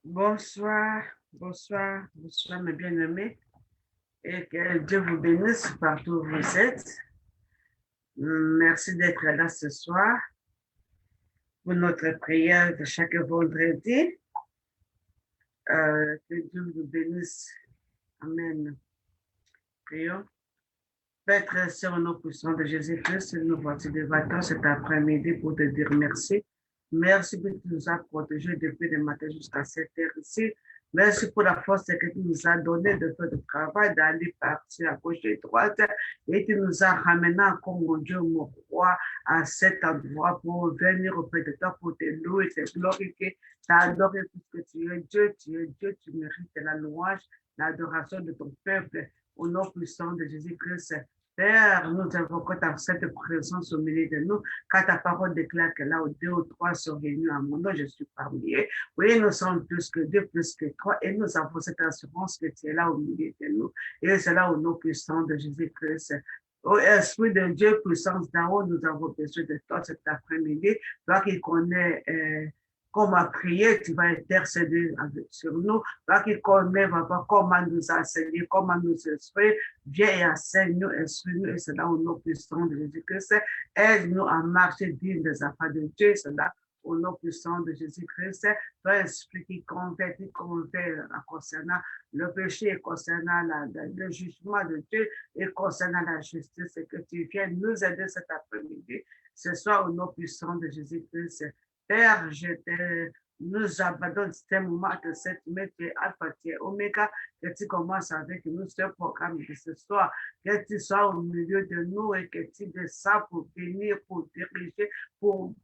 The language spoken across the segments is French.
Bonsoir, bonsoir, bonsoir mes bien-aimés et que Dieu vous bénisse partout où vous êtes. Merci d'être là ce soir pour notre prière de chaque vendredi. Que Dieu vous bénisse. Amen. Prions. Père, sur au nom puissant de Jésus-Christ, nous voici de vacances cet après-midi pour te dire merci. Merci que tu nous as protégés depuis le matin jusqu'à cette heure ici. Merci pour la force que tu nous as donnée de faire le travail, d'aller partir à gauche et à droite. Et tu nous as ramenés encore, mon Dieu, mon roi, à cet endroit pour venir auprès de toi, pour te louer, te glorifier, t'adorer, puisque tu es Dieu, tu mérites la louange, l'adoration de ton peuple. Au nom puissant de Jésus-Christ, Père, nous invoquons ta cette présence au milieu de nous, car ta parole déclare que là où deux ou trois sont réunis à mon nom, je suis parmi eux. Oui, nous sommes plus que deux, plus que trois, et nous avons cette assurance que tu es là au milieu de nous. Et c'est là au nom puissant de Jésus-Christ. Ô Esprit de Dieu, puissance d'en haut, nous avons besoin de toi cet après-midi. Toi qui connais comment prier, tu vas intercéder sur nous. Toi qui connais comment nous enseigner, comment nous exprimer. Viens et enseigne-nous, instruis-nous, et c'est là au nom puissant de Jésus-Christ. Aide-nous à marcher digne des affaires de Dieu, c'est là au nom puissant de Jésus-Christ. Toi, Esprit qui convainc concernant le péché, concernant le jugement de Dieu et concernant la justice, et que tu viennes nous aider cet après-midi. Ce soir, au nom puissant de Jésus-Christ. Père, nous abandonnons ce moment de cette semaine, tu es Alpha, tu es Oméga, que tu commences avec nous ce programme de ce soir, que tu sois au milieu de nous et que tu descends pour bénir, pour diriger, pour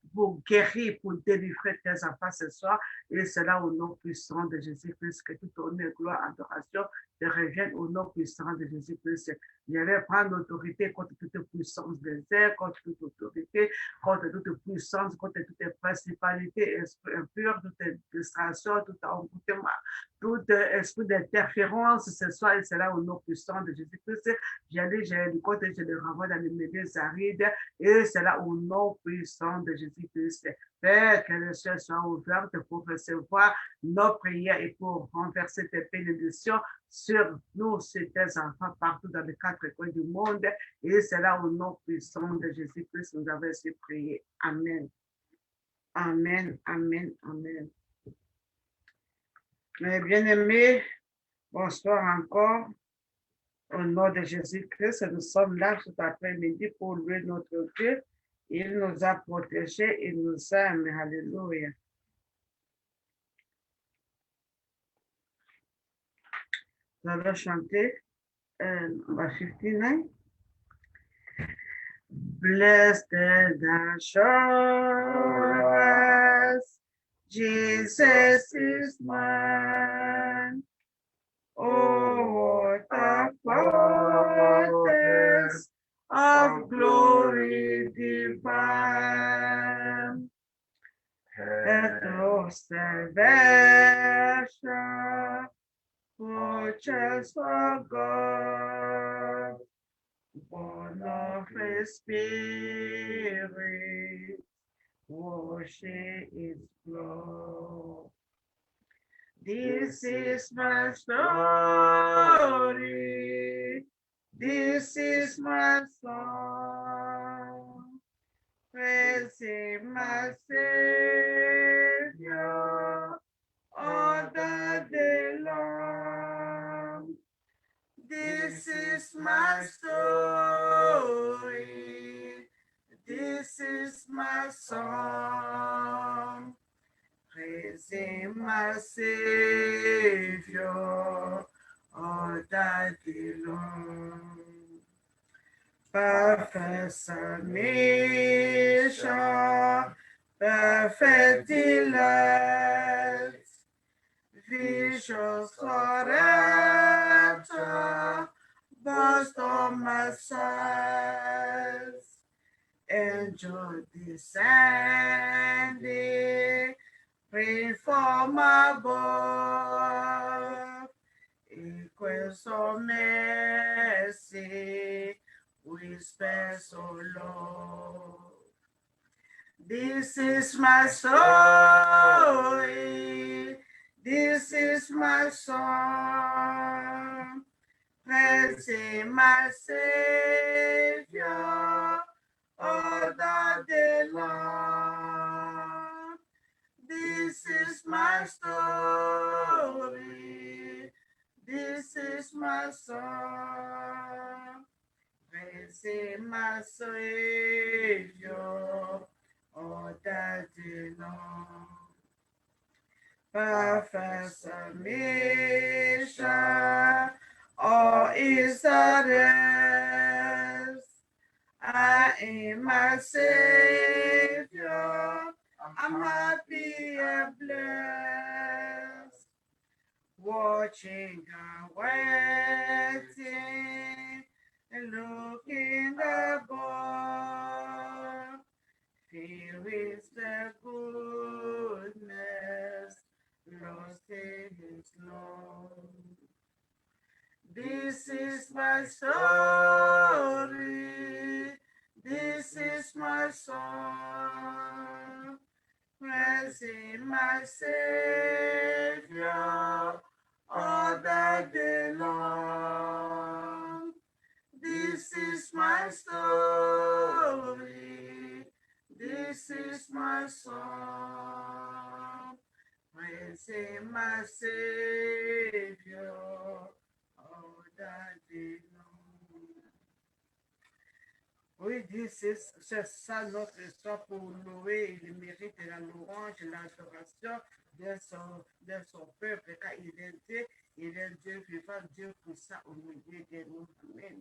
guérir, pour délivrer tes enfants ce soir. Et c'est là au nom puissant de Jésus-Christ que tout honneur, gloire, adoration te reviennent au nom puissant de Jésus-Christ. Je vais prendre l'autorité contre toute puissance des airs, contre toute autorité, contre toute puissance, contre toute principalité, esprit impur, toute distraction, tout envoûtement, tout esprit d'interférence, ce soir, et c'est là au nom puissant de Jésus-Christ. J'allais, j'ai le côté, je le renvoie dans les milieux arides, et c'est là au nom puissant de Jésus-Christ. Père, que le ciel soit ouvert pour recevoir nos prières et pour renverser tes bénédictions sur nous, sur tes enfants, partout dans les quatre coins du monde. Et c'est là au nom puissant de Jésus-Christ nous avons su prier. Amen. Amen, amen, amen. Mes bien-aimés, bonsoir encore. Au nom de Jésus-Christ, nous sommes là cet après-midi pour louer notre Dieu. Il nous a protégés, il nous aime. Alléluia. Nous allons chanter number 59. Blessed assurance, Jesus is mine. Oh, what a foretaste of glory divine, and no salvation, purchased for God, born of His Spirit, washing His blood. This is my story. This is my song. Praising my Savior all the day long. This is my story. This is my song. Praising my Savior all that day long. Perfect submission, perfect delight, visions forever, burst on my sides, angel descending, pray from above, request of mercy, whisper so low. This is my story, This is my song, praising my Savior all the day long. This is my story, this is my song, praising my Savior all the day long. Perfect submission, all is the rest. I am my Savior, I'm happy and blessed. Watching and waiting, and looking above. Here is the goodness, lost in His love. This is my story, this is my song, praising my Savior all the day long. This is my story, this is my song, praising my Savior all the day long. Oui, dit, c'est ça notre histoire pour louer. Il mérite la louange, l'adoration de son peuple, car il est Dieu vivant, Dieu puissant au milieu de nous. Amen.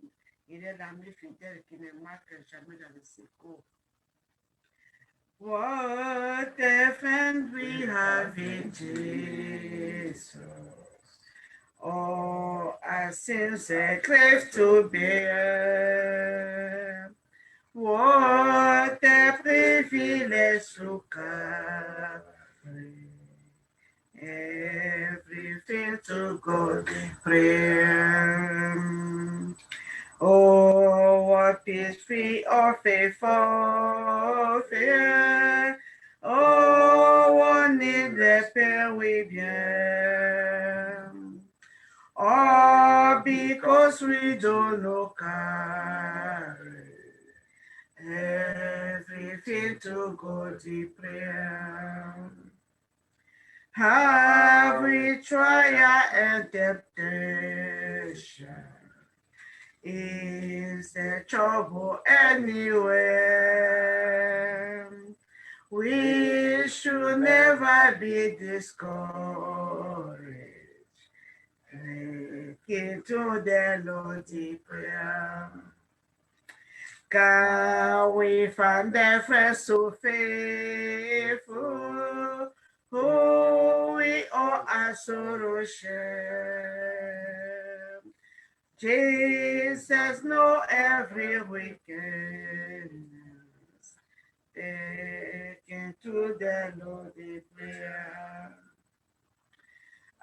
Il est l'ami fidèle qui ne manque jamais dans le secours. What a friend we have in Jesus. Oh, our sins are grief to bear. What a privilege to carry everything to God in prayer. Oh, what peace free or faithful fear. Oh, what need the pain we bear. Oh, because we don't know carry everything to God in prayer. Have we trial and temptation? Is there trouble anywhere? We should never be discouraged. Take to the Lord in prayer. God, we find the first so faithful, who we all are sorrow share. Jesus know every wickedness, taken to the Lord in prayer.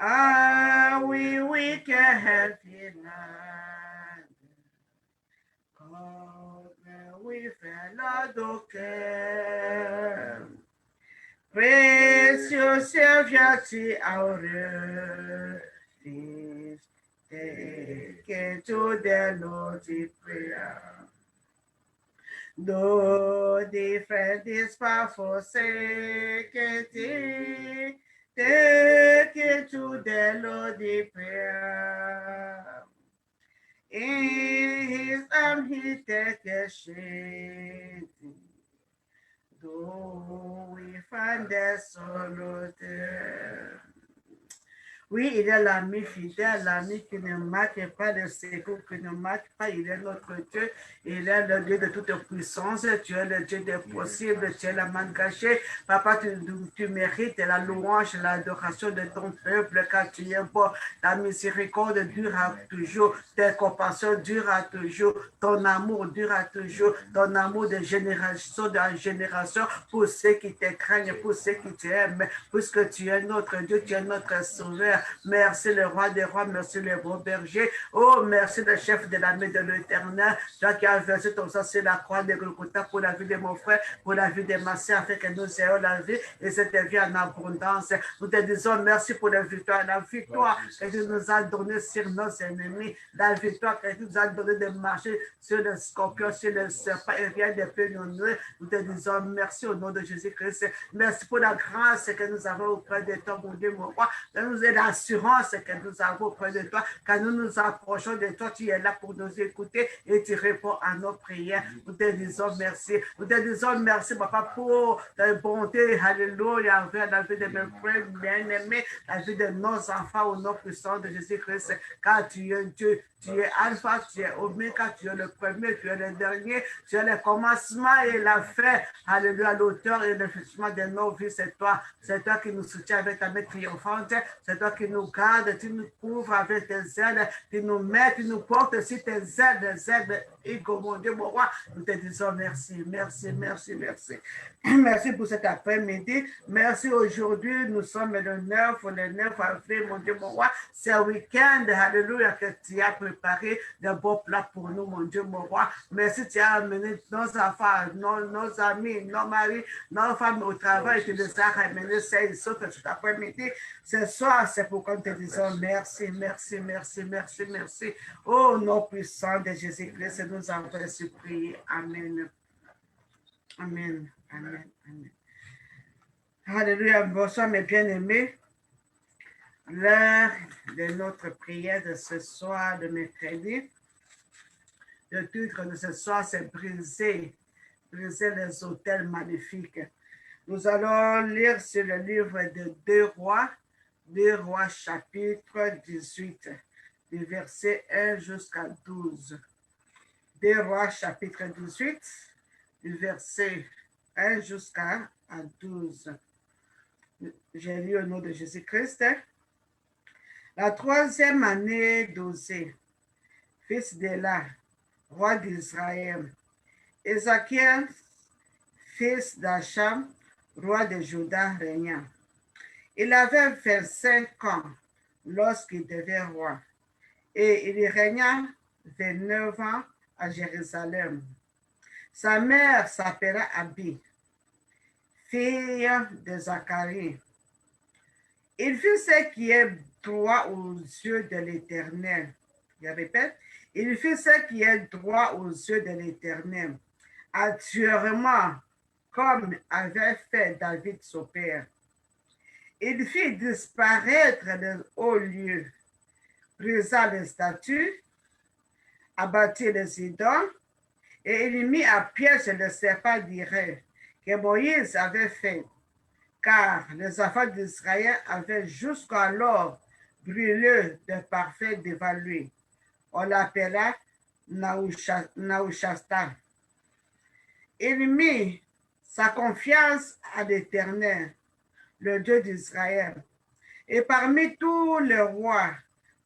Ah, we wicked heavy land, God, we fell okay. Praise your Savior to our refuge. Take to the Lord in prayer. Though the friend is far forsaken, take it to the Lord in prayer. In His arm He take a shade. Though we find the sorrow there. Oui, il est l'ami fidèle, l'ami qui ne manque pas de secours, qui ne manque pas. Il est notre Dieu. Il est le Dieu de toute puissance. Tu es le Dieu des possibles. Tu es la main cachée. Papa, tu mérites la louange, l'adoration de ton peuple, car tu es bon. Ta miséricorde dure à toujours. Tes compassions durent à toujours. Ton amour dure à toujours. Ton amour de génération en génération pour ceux qui te craignent, pour ceux qui t'aiment, puisque tu es notre Dieu, tu es notre sauveur. Merci le roi des rois, merci le beau berger. Oh, merci le chef de l'armée de l'Éternel, toi qui as versé ton sang sur la croix de Golgotha pour la vie de mon frère, pour la vie de ma soeur, afin que nous ayons la vie et cette vie en abondance. Nous te disons merci pour la victoire que tu nous as donnée sur nos ennemis, la victoire que tu nous as donnée de marcher sur les scorpions, sur les serpents et rien ne peut nous nuire. Nous te disons merci au nom de Jésus-Christ. Merci pour la grâce que nous avons auprès de toi, mon Dieu, mon roi. Nous et l'assurance que nous avons auprès de toi. Quand nous nous approchons de toi, tu es là pour nous écouter et tu réponds à nos prières. Nous te disons merci. Nous te disons merci, papa, pour ta bonté. Alléluia, envers la vie de mes frères bien-aimés, la vie de nos enfants au nom puissant de Jésus-Christ. Car tu es Dieu. Tu es Alpha, tu es Oméga, tu es le premier, tu es le dernier, tu es le commencement et la fin. Alléluia, l'auteur et le fixement de nos vies, c'est toi. C'est toi qui nous soutiens avec ta main triomphante. C'est toi qui nous gardes, tu nous couvres avec tes ailes, tu nous mets, tu nous portes sur tes ailes, des ailes. Et mon Dieu, mon roi, nous te disons merci, merci, merci, merci. Merci pour cet après-midi. Merci aujourd'hui. Nous sommes le 9 avril, mon Dieu, mon roi. C'est un week-end, alléluia, que tu as préparé de beaux plats pour nous, mon Dieu, mon roi. Merci, tu as amené nos enfants, nos amis, nos maris, nos femmes au travail. Tu les as ramenés sains et saufs cet après-midi. Ce soir, c'est pourquoi nous te disons merci, merci, merci, merci, merci. Oh, nom puissant de Jésus-Christ, nous avons reçu prier. Amen. Amen. Amen. Amen. Alléluia. Bonsoir, mes bien-aimés. L'heure de notre prière de ce soir, de mercredi. Le titre de ce soir, c'est briser les autels magnifiques. Nous allons lire sur le livre de 2 Rois chapitre 18, du verset 1 jusqu'à 12. 2 Rois chapitre 18, du verset 1 jusqu'à 12. J'ai lu au nom de Jésus-Christ. La 3e année d'Osée, fils d'Éla, roi d'Israël, Ézéchias, fils d'Acham, roi de Juda, régna. Il avait 25 ans lorsqu'il devint roi, et il régna 29 ans à Jérusalem. Sa mère s'appela Abi, fille de Zacharie. Il fit ce qui est droit aux yeux de l'Éternel. Je répète, il fit ce qui est droit aux yeux de l'Éternel, entièrement comme avait fait David son père. Il fit disparaître les hauts lieux, brisa les statues, abattit les idoles, et il mit à piège le serpent d'Iré que Moïse avait fait, car les enfants d'Israël avaient jusqu'alors brûlé de parfait devant lui. On l'appela Nahushasta. Il mit sa confiance à l'Éternel, le Dieu d'Israël. Et parmi tous les rois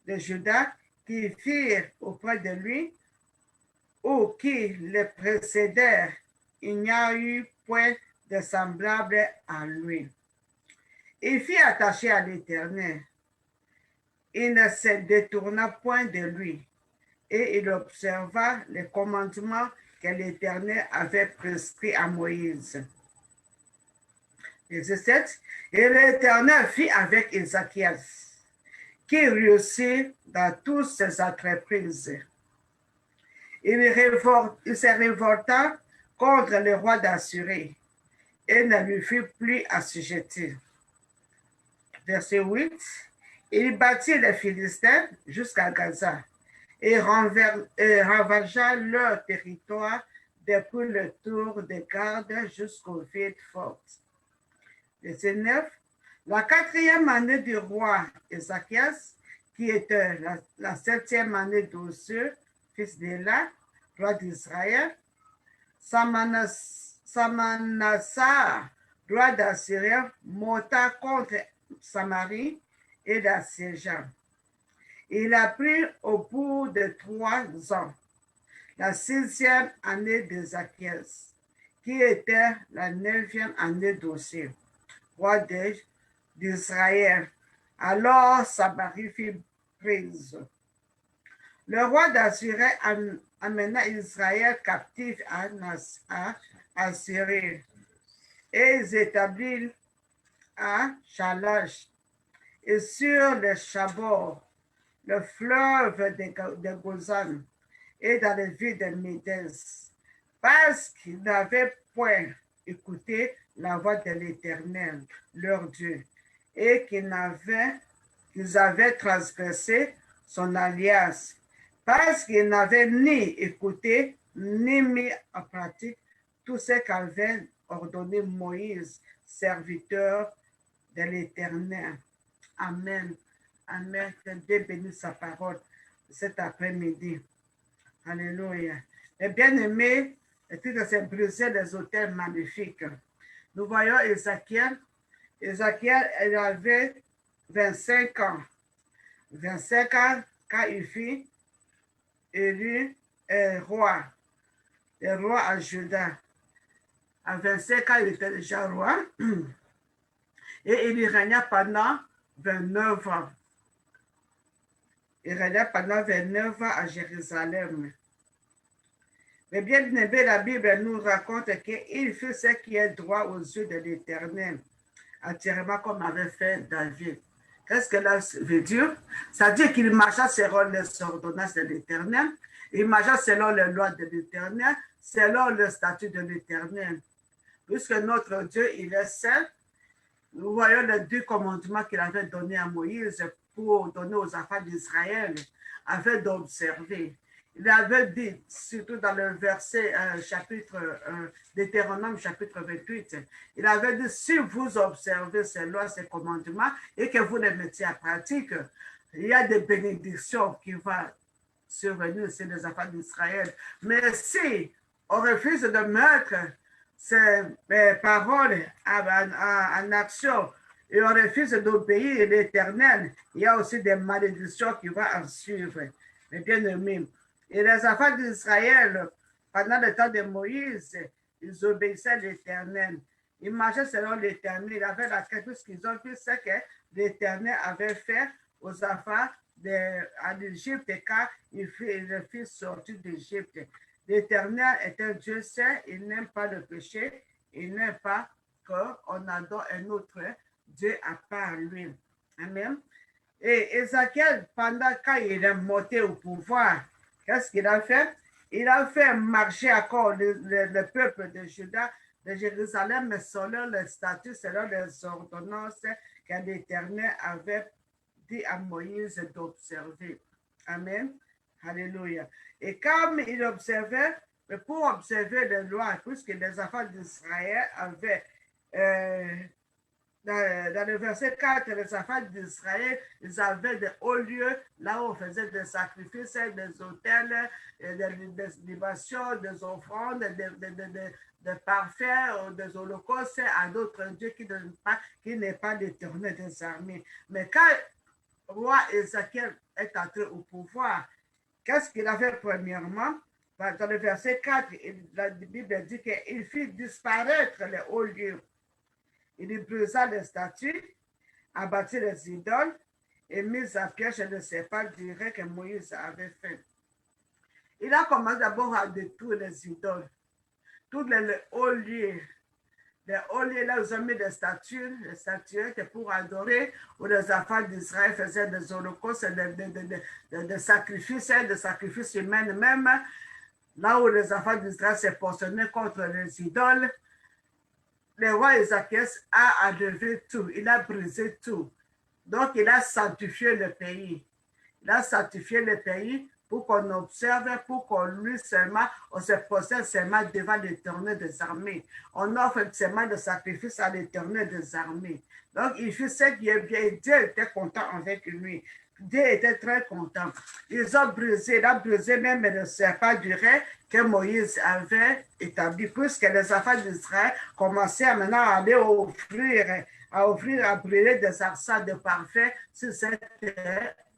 de Juda qui firent auprès de lui, ou qui le précédèrent, il n'y a eu point de semblable à lui. Il fut attaché à l'Éternel. Il ne se détourna point de lui, et il observa les commandements que l'Éternel avait prescrits à Moïse. Verset 7. Et l'Éternel fit avec Ézéchias, qui réussit dans toutes ses entreprises. Il se révolta contre le roi d'Assyrie et ne lui fut plus assujetti. Verset 8. Il battit les Philistins jusqu'à Gaza et ravagea leur territoire depuis le tour de garde jusqu'aux villes fortes. Verset 9. La 4e année du roi Ézéchias, qui était la 7e année d'Osée, fils d'Éla, roi d'Israël, Salmanassar, roi d'Assyrie, monta contre Samarie et l'assiégea. Il a pris au bout de 3 ans, la 6e année d'Ézéchias, qui était la 9e année d'Osée, roi d'Israël, Alors Samarie fut prise. Le roi d'Assyrie amena Israël captif à Assyrie et ils établirent à Chalash et sur le Chabor, le fleuve de Gozan et dans les villes de Médès, parce qu'ils n'avaient point écouté la voix de l'Éternel, leur Dieu, et qu'ils avaient transgressé son alliance, parce qu'ils n'avaient ni écouté ni mis en pratique tout ce qu'avait ordonné Moïse, serviteur de l'Éternel. Amen. Amen. Que Dieu bénisse sa parole cet après-midi. Alléluia. Et bien aimé, le titre c'est briser les autels magnifiques. Nous voyons Ézéchiel. Ézéchiel, il avait 25 ans. 25 ans quand il fut élu roi. Le roi à Juda. À 25 ans, il était déjà roi. Et il y régna pendant 29 ans. Il régna pendant 29 ans à Jérusalem. Mais bien aimé, la Bible nous raconte qu'il fait ce qui est droit aux yeux de l'Éternel, entièrement comme avait fait David. Qu'est-ce que cela veut dire? Ça dit qu'il marcha selon les ordonnances de l'Éternel, il marcha selon les lois de l'Éternel, selon le statut de l'Éternel. Puisque notre Dieu, il est seul, nous voyons les 2 commandements qu'il avait donnés à Moïse pour donner aux enfants d'Israël, afin d'observer. Il avait dit, surtout dans le verset chapitre Deutéronome chapitre 28, il avait dit, si vous observez ces lois, ces commandements, et que vous les mettiez en pratique, il y a des bénédictions qui vont survenir sur les enfants d'Israël. Mais si on refuse de mettre ces paroles en action, et on refuse d'obéir à l'Éternel, il y a aussi des malédictions qui vont en suivre. Mais bien aimé, et les enfants d'Israël, pendant le temps de Moïse, ils obéissaient à l'Éternel. Ils marchaient selon l'Éternel. Ils avaient la crainte, puisqu'ils ont vu ce que l'Éternel avait fait aux enfants d'Égypte quand il les fit sortir d'Égypte. L'Éternel est un Dieu saint, il n'aime pas le péché, il n'aime pas qu'on adore un autre Dieu à part lui. Amen. Et Ézéchiel, pendant quand il est monté au pouvoir, qu'est-ce qu'il a fait? Il a fait marcher encore le peuple de Juda, de Jérusalem, mais selon les statuts, selon les ordonnances que l'Éternel avait dit à Moïse d'observer. Amen. Alléluia. Et comme il observait, pour observer les lois, puisque les enfants d'Israël avaient dans le verset 4, les enfants d'Israël, ils avaient des hauts lieux, là où on faisait des sacrifices, des autels, des libations, des offrandes, des parfaits, des holocaustes à d'autres dieux qui n'est pas l'Éternel des armées. Mais quand le roi Ézéchiel est entré au pouvoir, qu'est-ce qu'il a fait premièrement? Dans le verset 4, la Bible dit qu'il fit disparaître les hauts lieux. Il brisa les statues, abattit les idoles et mis à piège le serpent direct que Moïse avait fait. Il a commencé d'abord à détruire les idoles, tous les hauts lieux. Les hauts lieux, là, ils ont mis des statues, les statuettes pour adorer, où les enfants d'Israël faisaient des holocaustes, des sacrifices humains même, là où les enfants d'Israël se positionnaient contre les idoles. Le roi Ézéchias a enlevé tout, il a brisé tout. Donc, il a sanctifié le pays. Il a sanctifié le pays pour qu'on observe, pour qu'on lui seulement, on se possède seulement devant l'Éternel des armées. On offre seulement le sacrifice à l'Éternel des armées. Donc, il fait ce qui est bien. Dieu était content avec lui. Dieu était très content. Ils ont brisé, il a brisé même le serpent du rêve que Moïse avait établi, puisque les enfants d'Israël commençaient maintenant à aller à brûler des encens de parfait sur cette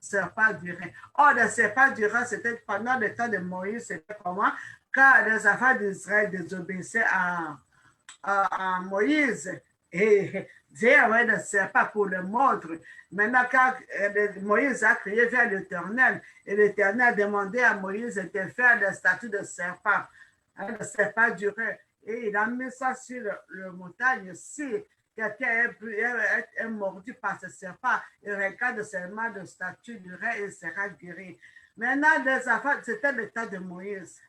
serpent du rêve. Or, le serpent du rêve, c'était pendant le temps de Moïse, c'était comment? Quand les enfants d'Israël désobéissaient à Moïse, Et Dieu avait le serpent pour le montre. Maintenant, quand Moïse a crié vers l'Éternel, et l'Éternel a demandé à Moïse de faire la statue de serpent, le serpent durait. Et il a mis ça sur le montagne. Si quelqu'un est mordu par ce serpent, il regarde seulement la statue du rêve et il sera guéri. Maintenant, les affaires, c'était le temps de Moïse.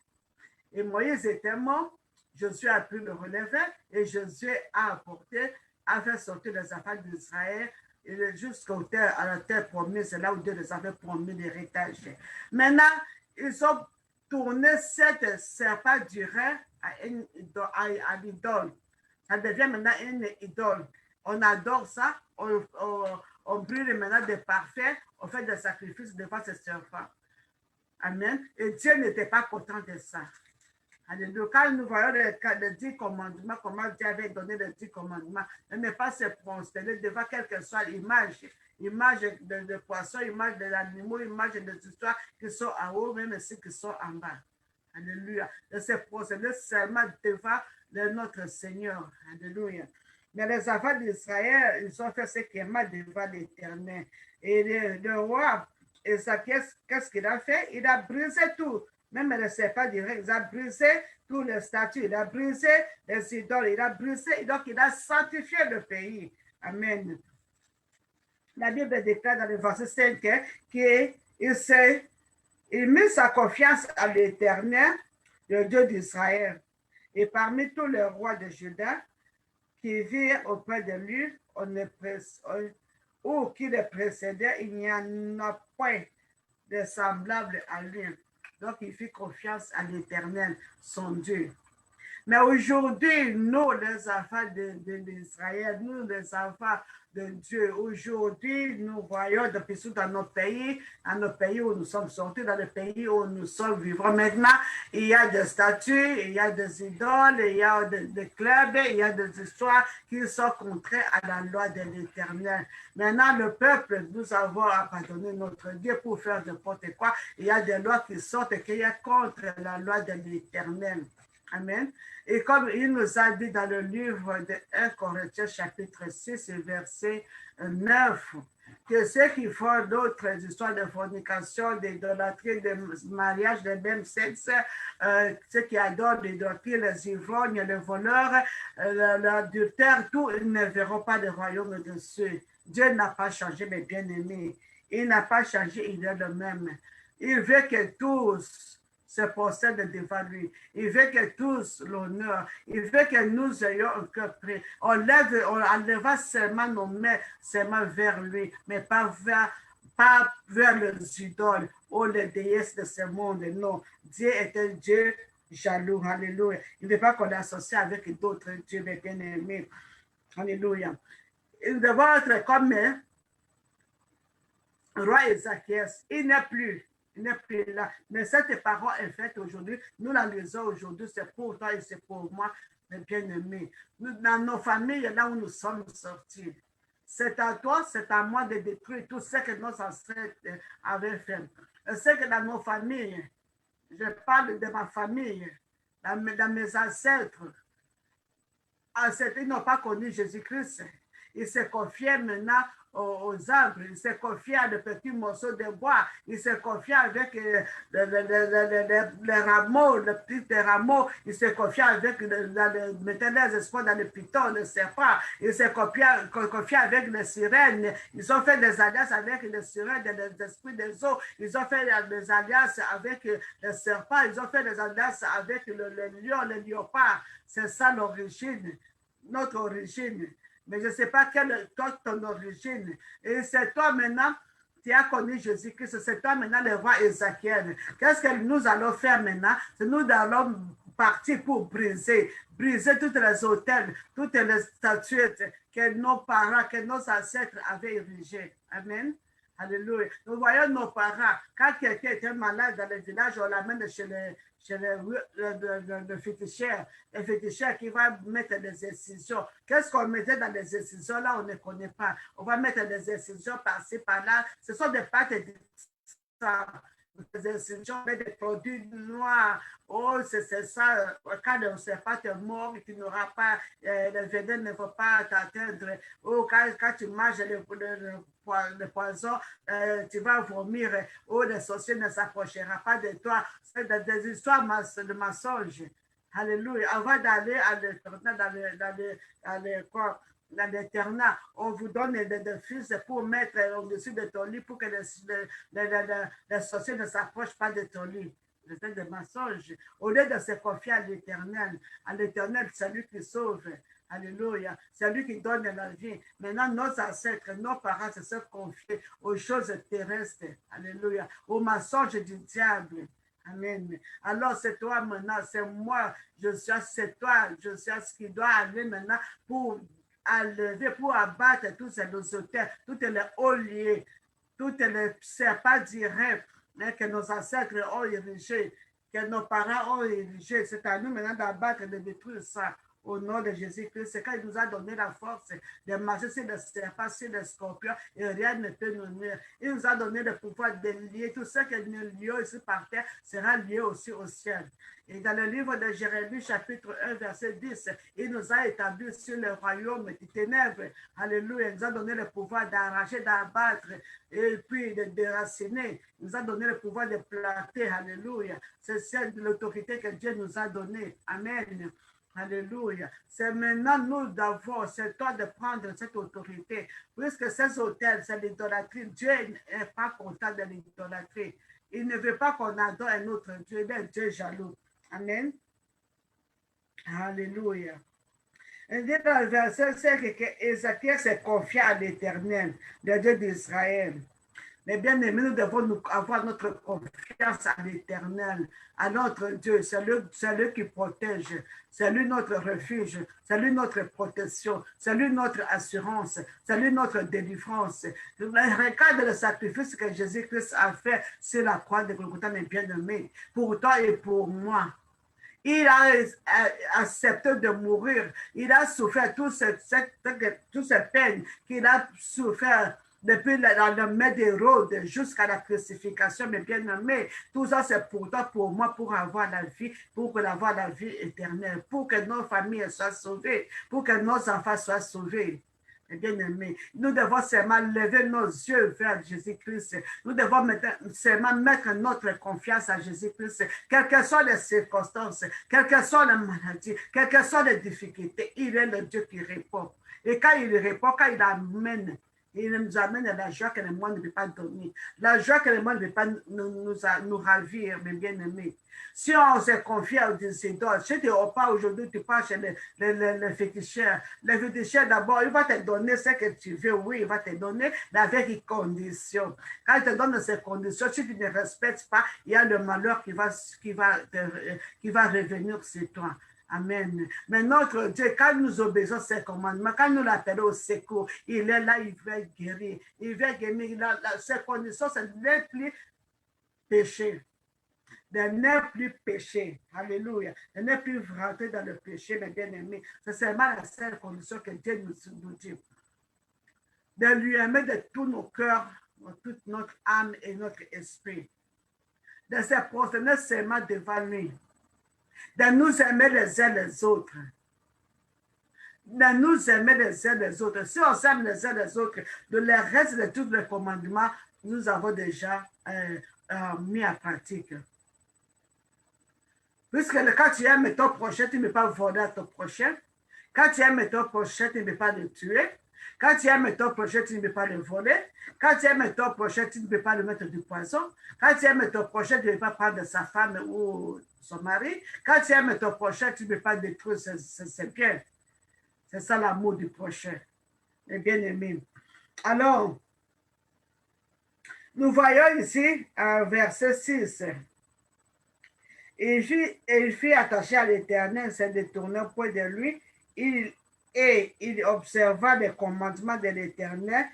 Et Moïse était mort. Josué a pu le relever et Josué a apporté, a fait sortir les affaires d'Israël jusqu'à la terre promise. C'est là où Dieu les avait promis l'héritage. Maintenant, ils ont tourné cette serpent du rêve à l'idole. Ça devient maintenant une idole. On adore ça, on brûle maintenant des parfaits, on fait des sacrifices devant ce serpent. Amen. Et Dieu n'était pas content de ça. Alléluia. Quand nous voyons les 10 commandements, comment Dieu avait donné les 10 commandements, il n'est pas se prosterner devant quelle que soit l'image, image de poisson, image de l'animal, image des histoires qui sont en haut, même ceux qui sont en bas. Alléluia. De se prosterner seulement devant notre Seigneur. Alléluia. Mais les enfants d'Israël, ils ont fait ce qui est mal devant l'Éternel. Et le roi, qu'est-ce qu'il a fait? Il a brisé tout. Même le serpent direct, il a brisé tous les statues, il a brisé les idoles, il a brisé, donc il a sanctifié le pays. Amen. La Bible déclare dans le verset 5 qu'il mit sa confiance à l'Éternel, le Dieu d'Israël. Et parmi tous les rois de Juda qui virent auprès de lui, ou qui le précédaient, il n'y en a point de semblable à lui. Donc, il fit confiance à l'Éternel, son Dieu. Mais aujourd'hui, nous, les enfants d'Israël, nous, les enfants de Dieu, aujourd'hui, nous voyons depuis tout dans nos pays où nous sommes sortis, dans les pays où nous sommes vivants maintenant, il y a des statues, il y a des idoles, il y a des clubs, il y a des histoires qui sont contraires à la loi de l'Éternel. Maintenant, le peuple, nous avons abandonné notre Dieu pour faire n'importe quoi. Il y a des lois qui sortent qui sont contre la loi de l'Éternel. Amen. Et comme il nous a dit dans le livre de 1 Corinthiens chapitre 6 verset 9, que ceux qui font d'autres histoires de fornication, d'idolâtrie, de mariage de même sexe, ceux qui adorent l'idolâtrie, les ivrognes, les voleurs, l'adultère, tout, ils ne verront pas le royaume de Dieu. Dieu n'a pas changé, mes bien-aimés. Il n'a pas changé, il est le même. Il veut que tous se possède devant lui. Il veut que tous l'honneur. Il veut que nous ayons un cœur prêt. On enlèvera seulement nos mains seulement vers lui, mais pas vers les idoles ou les déesses de ce monde. Non. Dieu est un Dieu jaloux. Alléluia. Il ne veut pas qu'on l'associe avec d'autres dieux, mes bien-aimés. Alléluia. Il devrait être comme roi Ézéchias. Il n'est plus. Il n'est plus là. Mais cette parole est faite aujourd'hui. Nous la lisons aujourd'hui. C'est pour toi et c'est pour moi, mes bien-aimés. Dans nos familles, là où nous sommes sortis, c'est à toi, c'est à moi de détruire tout ce que nos ancêtres avaient fait. C'est que dans nos familles, je parle de ma famille, dans mes ancêtres, ils n'ont pas connu Jésus-Christ. Ils se confiaient maintenant aux arbres, il se confiait à des petits morceaux de bois, il se confiait avec les rameaux, les petits rameaux, il se confiait avec, mettait les espoirs dans les pitons, les serpents, il se confiait avec les sirènes, ils ont fait des alliances avec les sirènes, les esprits des eaux, ils ont fait des alliances avec les serpents, ils ont fait des alliances avec le lion, les léopards. C'est ça l'origine, notre origine. Mais je ne sais pas quelle est ton origine. Et c'est toi maintenant, tu as connu Jésus-Christ, c'est toi maintenant le roi Ézéchiel. Qu'est-ce que nous allons faire maintenant? C'est nous allons partir pour briser toutes les autels, toutes les statuettes que nos parents, que nos ancêtres avaient érigées. Amen. Alléluia. Nous voyons nos parents, quand quelqu'un était malade dans le village, on l'amène chez le féticheur. Le féticheur qui va mettre des incisions. Qu'est-ce qu'on mettait dans les incisions là? On ne connaît pas. On va mettre des incisions par-ci, par-là. Ce sont des pâtes de sang. des institutions avec des produits noirs. Oh, c'est ça. Quand on ne sait pas, tu es mort, tu n'auras pas, le venin ne va pas t'atteindre. Oh, quand tu manges le poison, tu vas vomir. Oh, les sorciers ne s'approcheront pas de toi. C'est des histoires de mensonges. Alléluia. Avant d'aller à l'internat, dans l'internat, on vous donne des fils pour mettre au-dessus de ton lit pour que les sorciers ne s'approchent pas de ton lit. C'est des mensonges. Au lieu de se confier à l'éternel, c'est lui qui sauve. Alléluia. C'est lui qui donne la vie. Maintenant, nos ancêtres, nos parents se sont confiés aux choses terrestres. Alléluia. Aux mensonges du diable. Amen. Alors, c'est toi maintenant, c'est moi, c'est toi, je suis ce qui doit aller maintenant pour lever, pour abattre tous ces auteurs, toutes les hauts liés, toutes les serpents directs que nos ancêtres ont érigés, que nos parents ont érigés. C'est à nous maintenant d'abattre, de détruire ça. Au nom de Jésus-Christ, c'est quand il nous a donné la force de marcher sur les serpents, sur les scorpions, et rien ne peut nous nuire. Il nous a donné le pouvoir de lier. Tout ce qui est lié ici par terre sera lié aussi au ciel. Et dans le livre de Jérémie, chapitre 1, verset 10, il nous a établis sur le royaume des ténèbres. Alléluia. Il nous a donné le pouvoir d'arracher, d'abattre et puis de déraciner. Il nous a donné le pouvoir de planter. Alléluia. C'est l'autorité que Dieu nous a donnée. Amen. Alléluia. C'est maintenant nous d'abord, c'est toi de prendre cette autorité. Puisque ces hôtels, c'est l'idolâtrie. Dieu n'est pas content de l'idolâtrie. Il ne veut pas qu'on adore un autre Dieu. Il est un Dieu jaloux. Amen. Alléluia. Il dit dans le verset 5 que Ézéchiel s'est confié à l'Éternel, le Dieu d'Israël. Mais bien aimés, nous devons avoir notre confiance à l'Éternel, à notre Dieu. C'est lui qui protège, c'est lui notre refuge, c'est lui notre protection, c'est lui notre assurance, c'est lui notre délivrance. Regarde le sacrifice que Jésus-Christ a fait sur la croix de Golgotha, mes bien-aimés, pour toi et pour moi. Il a accepté de mourir. Il a souffert toutes ces peines qu'il a souffert depuis le main d'Hérode jusqu'à la crucifixion, mes bien-aimés. Tout ça, c'est pour toi, pour moi, pour avoir la vie, pour avoir la vie éternelle, pour que nos familles soient sauvées, pour que nos enfants soient sauvés. Bien-aimés, nous devons seulement lever nos yeux vers Jésus-Christ. Nous devons seulement mettre notre confiance à Jésus-Christ. Quelles que soient les circonstances, quelles que soient les maladies, quelles que soient les difficultés, il est le Dieu qui répond. Et quand il répond, quand il nous amène à la joie que le monde ne peut pas donner. La joie que le monde ne peut pas nous ravir, mes bien-aimés. Si on se confie aux idoles, si tu n'as pas aujourd'hui, tu pars chez le féticheur. Le féticheur, d'abord, il va te donner ce que tu veux. Oui, il va te donner, mais avec des conditions. Quand il te donne ces conditions, si tu ne respectes pas, il y a le malheur qui va revenir sur toi. Amen. Mais notre Dieu, quand nous obéissons ses commandements, quand nous l'appelons au secours, il est là, il veut guérir. Il veut guérir. Ses conditions, c'est de ne plus pécher. De ne plus pécher. Alléluia. De ne plus rentrer dans le péché, mes bien-aimés. C'est seulement la seule condition que Dieu nous dit. De lui aimer de tous nos cœurs, de toute notre âme et notre esprit. De se prosterner seulement devant lui. De nous aimer les uns les autres. De nous aimer les uns les autres. Si on s'aime les uns les autres, de le reste de tous les commandements, nous avons déjà mis en pratique. Puisque quand tu aimes ton prochain, tu ne peux pas voler à ton prochain. Quand tu aimes ton prochain, tu ne peux pas le tuer. Quand tu aimes ton prochain, tu ne peux pas le voler. Quand tu aimes ton prochain, tu ne peux pas le mettre du poison. Quand tu aimes ton prochain, tu ne peux pas prendre sa femme ou son mari. Quand tu aimes ton prochain, tu ne peux pas détruire ses biens. C'est ça l'amour du prochain. Les bien-aimés. Alors, nous voyons ici, verset 6. Il fit attacher à l'Éternel, se détournant point de lui, il observa les commandements de l'Éternel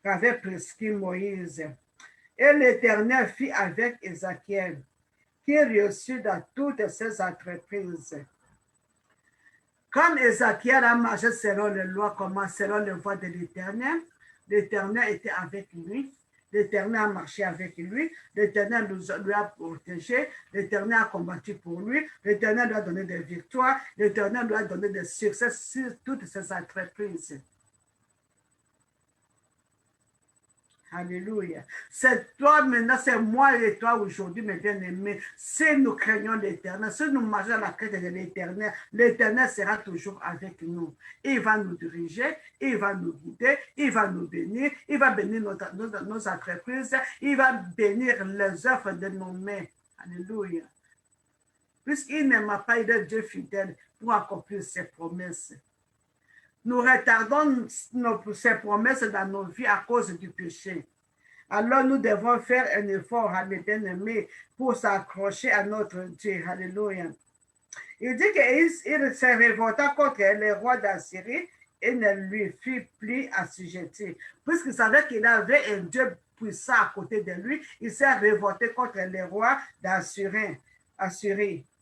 qu'avait prescrit Moïse. Et l'Éternel fit avec Ézéchiel, qui réussit dans toutes ses entreprises. Comme Ézéchiel a marché selon les lois, selon les voies de l'Éternel était avec lui. l'Éternel a marché avec lui, l'Éternel lui a protégé, l'Éternel a combattu pour lui, l'Éternel lui a donné des victoires, l'Éternel lui a donné des succès sur toutes ses entreprises. Alléluia. C'est toi maintenant, c'est moi et toi aujourd'hui, mes bien-aimés. Si nous craignons l'Éternel, si nous marchons à la quête de l'Éternel, l'Éternel sera toujours avec nous. Il va nous diriger, il va nous guider, il va nous bénir, il va bénir nos entreprises, il va bénir les œuvres de nos mains. Alléluia. Puisqu'il ne m'a pas aidé Dieu fidèle pour accomplir ses promesses. Nous retardons ces promesses dans nos vies à cause du péché. Alors nous devons faire un effort, mes bien-aimés, pour s'accrocher à notre Dieu. Alléluia. Il dit qu'il s'est révolté contre les rois d'Assyrie et ne lui fit plus assujetti. Puisqu'il savait qu'il avait un Dieu puissant à côté de lui, il s'est révolté contre les rois d'Assyrie.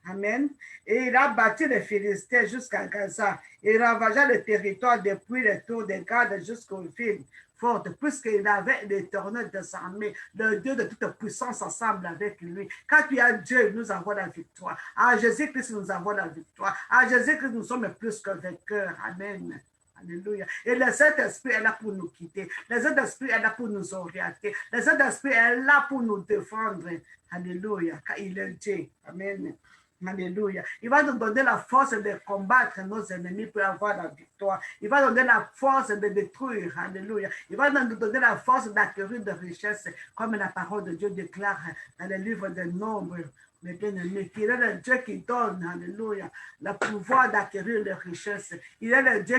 Amen. Et il a battu les Philistins jusqu'à Gaza. Il ravagea le territoire depuis le tour des gardes jusqu'aux villes fortes, puisqu'il avait l'Éternel des armées, le Dieu de toute puissance ensemble avec lui. Quand tu as Dieu, nous avons la victoire. À Jésus-Christ, nous avons la victoire. À Jésus-Christ, nous sommes plus que vainqueurs. Amen. Alléluia. Et le Saint-Esprit est là pour nous quitter. Le Saint-Esprit est là pour nous orienter. Le Saint-Esprit est là pour nous défendre. Alléluia. Car il est Dieu. Amen. Alléluia. Il va nous donner la force de combattre nos ennemis pour avoir la victoire. Il va nous donner la force de détruire. Alléluia. Il va nous donner la force d'acquérir de richesses, comme la parole de Dieu déclare dans le livre des Nombres. Mes bien-aimés, qu'il est le Dieu qui donne, alléluia, le pouvoir d'acquérir les richesses. Il est le Dieu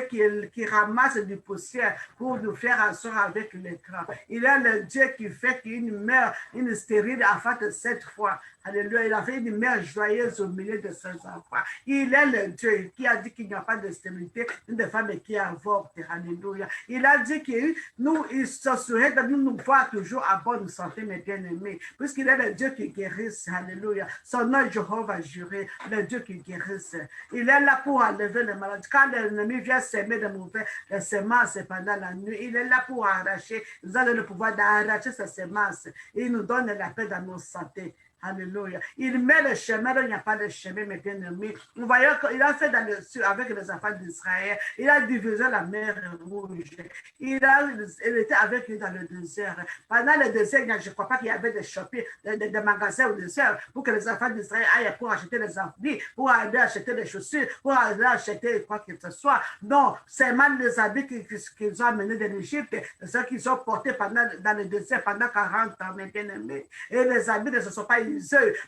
qui ramasse du poussière pour nous faire asseoir avec l'écran. Il est le Dieu qui fait qu'une mère, une stérile, a fait 7 fois. Alléluia, il a fait une mère joyeuse au milieu de ses enfants. Il est le Dieu qui a dit qu'il n'y a pas de stérilité, une des femmes qui avortent. Alléluia. Il a dit que nous, il s'assurait de nous voir toujours à bonne santé, mes bien-aimés, puisqu'il est le Dieu qui guérisse. Alléluia. Son nom, Jéhovah juré, le Dieu qui guérisse. Il est là pour enlever les maladies. Quand l'ennemi vient s'aimer de mauvais les semences pendant la nuit, il est là pour arracher. Nous avons le pouvoir d'arracher ces semences. Il nous donne la paix dans nos santé. Alléluia. Il met le chemin, là, il n'y a pas de chemin, mes bien-aimés. Nous voyons qu'il a fait avec les enfants d'Israël. Il a divisé la mer rouge. Il était avec eux dans le désert. Pendant le désert, je ne crois pas qu'il y avait des shopping, des magasins au désert pour que les enfants d'Israël aillent pour acheter les habits, pour aller acheter des chaussures, pour aller acheter quoi que ce soit. Non, c'est même les habits qu'ils ont amenés de l'Égypte, ceux qu'ils ont portés dans le désert pendant 40 ans, mes bien-aimés. Et les habits ne se sont pas usés,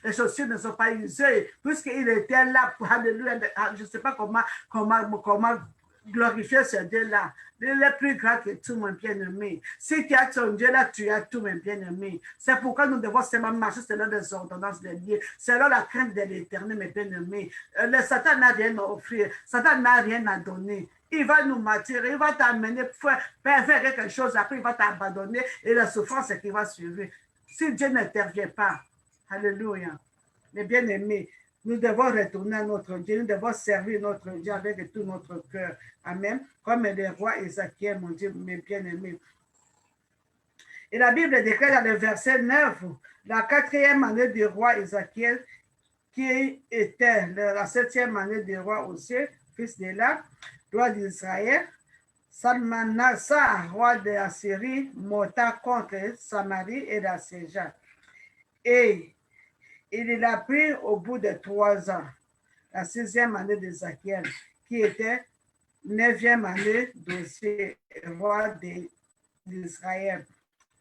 les chaussures ne sont pas usées, puisqu'il était là, alléluia, je ne sais pas comment glorifier ce Dieu-là. Il est plus grand que tout, mon bien-aimé. Si tu as ton Dieu là, tu as tout, mon bien-aimé. C'est pourquoi nous devons seulement marcher selon les ordonnances de Dieu, selon la crainte de l'Éternel, mes bien-aimés. Le Satan n'a rien à offrir, Satan n'a rien à donner. Il va nous mentir, il va t'amener pour faire quelque chose, après il va t'abandonner et la souffrance qui va suivre. Si Dieu n'intervient pas, alléluia, mes bien-aimés, nous devons retourner à notre Dieu, nous devons servir notre Dieu avec tout notre cœur. Amen. Comme le roi Ézéchiel, mon Dieu, mes bien-aimés. Et la Bible déclare dans le verset 9, la 4e année du roi Ézéchiel, qui était la 7e année du roi Osée, fils d'Éla, roi d'Israël, Salmanassar, roi d'Assyrie, monta contre Samarie et la Séja. Et il l'a pris au bout de 3 ans, la 6e année d'Ézéchiel, qui était 9e année d'Osée, roi d'Israël.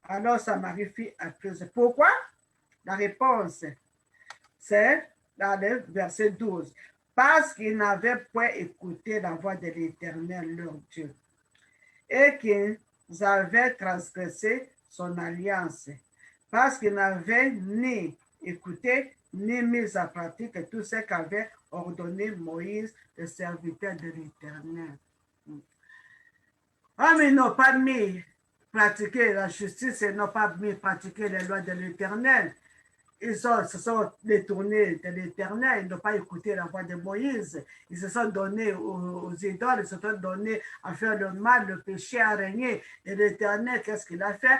Alors Samarie fit accuse. Pourquoi? La réponse, c'est dans le verset 12. Parce qu'ils n'avaient point écouté la voix de l'Éternel, leur Dieu, et qu'ils avaient transgressé son alliance, parce qu'ils n'avaient ni écouté ni mis en pratique tout ce qu'avait ordonné Moïse, le serviteur de l'Éternel. Ah, mais ils n'ont pas mis pratiquer la justice, ils n'ont pas mis pratiquer les lois de l'Éternel. Ils se sont détournés de l'Éternel, ils n'ont pas écouté la voix de Moïse. Ils se sont donnés aux idoles, ils se sont donnés à faire le mal, le péché, à régner. Et l'Éternel, qu'est-ce qu'il a fait?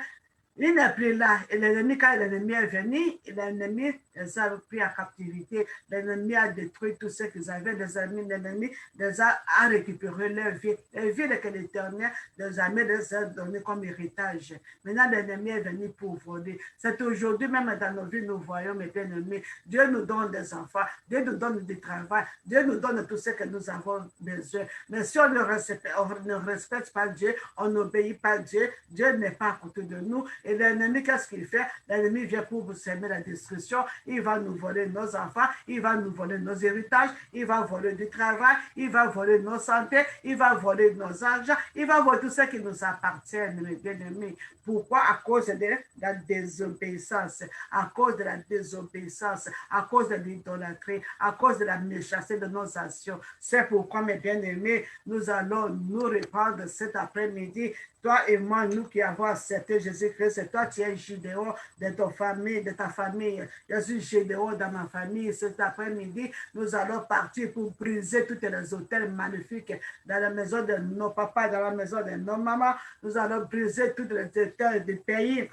Il n'est plus là. Et l'ennemi, quand l'ennemi est venu, l'ennemi les a pris en captivité. L'ennemi a détruit tout ce qu'ils avaient. L'ennemi les a récupéré leur vie. Les vies que l'Éternel les a donné comme héritage. Maintenant, l'ennemi est venu pour voler. C'est aujourd'hui, même dans nos vies, nous voyons, mes bien-aimés, Dieu nous donne des enfants, Dieu nous donne du travail, Dieu nous donne tout ce que nous avons besoin. Mais si on ne respecte pas Dieu, on n'obéit pas Dieu, Dieu n'est pas à côté de nous. Et l'ennemi, qu'est-ce qu'il fait? L'ennemi vient pour vous semer la destruction. Il va nous voler nos enfants, il va nous voler nos héritages, il va voler du travail, il va voler nos santé, il va voler nos argent, il va voler tout ce qui nous appartient, mes bien-aimés. Pourquoi? À cause de la désobéissance, à cause de la désobéissance, à cause de l'idolâtrie, à cause de la méchanceté de nos actions. C'est pourquoi, mes bien-aimés, nous allons nous répandre cet après-midi. Toi et moi, nous qui avons accepté Jésus-Christ, toi tu es Judéo de ta famille. Je suis Judéo dans ma famille. Cet après-midi, nous allons partir pour briser toutes les hôtels magnifiques dans la maison de nos papas, dans la maison de nos mamans. Nous allons briser toutes les hôtels du pays,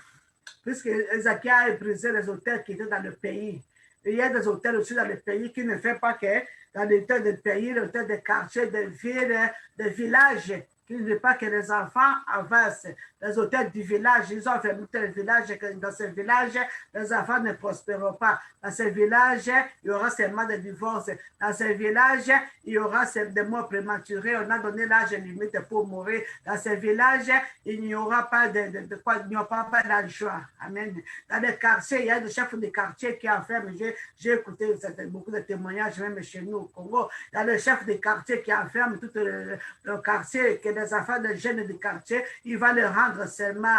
puisque Ézéchiel a brisé les hôtels qui étaient dans le pays. Il y a des hôtels aussi dans le pays qui ne font pas que dans les hôtels du pays, les hôtels des quartiers, des villes, des villages, qui ne veut pas que les enfants avancent. Les hôtels du village, ils ont fait le village, que dans ces villages, les enfants ne prospèrent pas. Dans ces villages, il y aura seulement des divorces. Dans ces villages, il y aura des morts prématurés. On a donné l'âge limite pour mourir. Dans ces villages, il n'y aura pas de quoi, il n'y aura pas d'joie. Amen. Dans les quartiers, il y a des chefs de quartier qui enferment. J'ai écouté beaucoup de témoignages, même chez nous au Congo. Il y a le chef de quartier qui enferme tout le quartier, que des enfants, des jeunes du quartier, il va les rendre seulement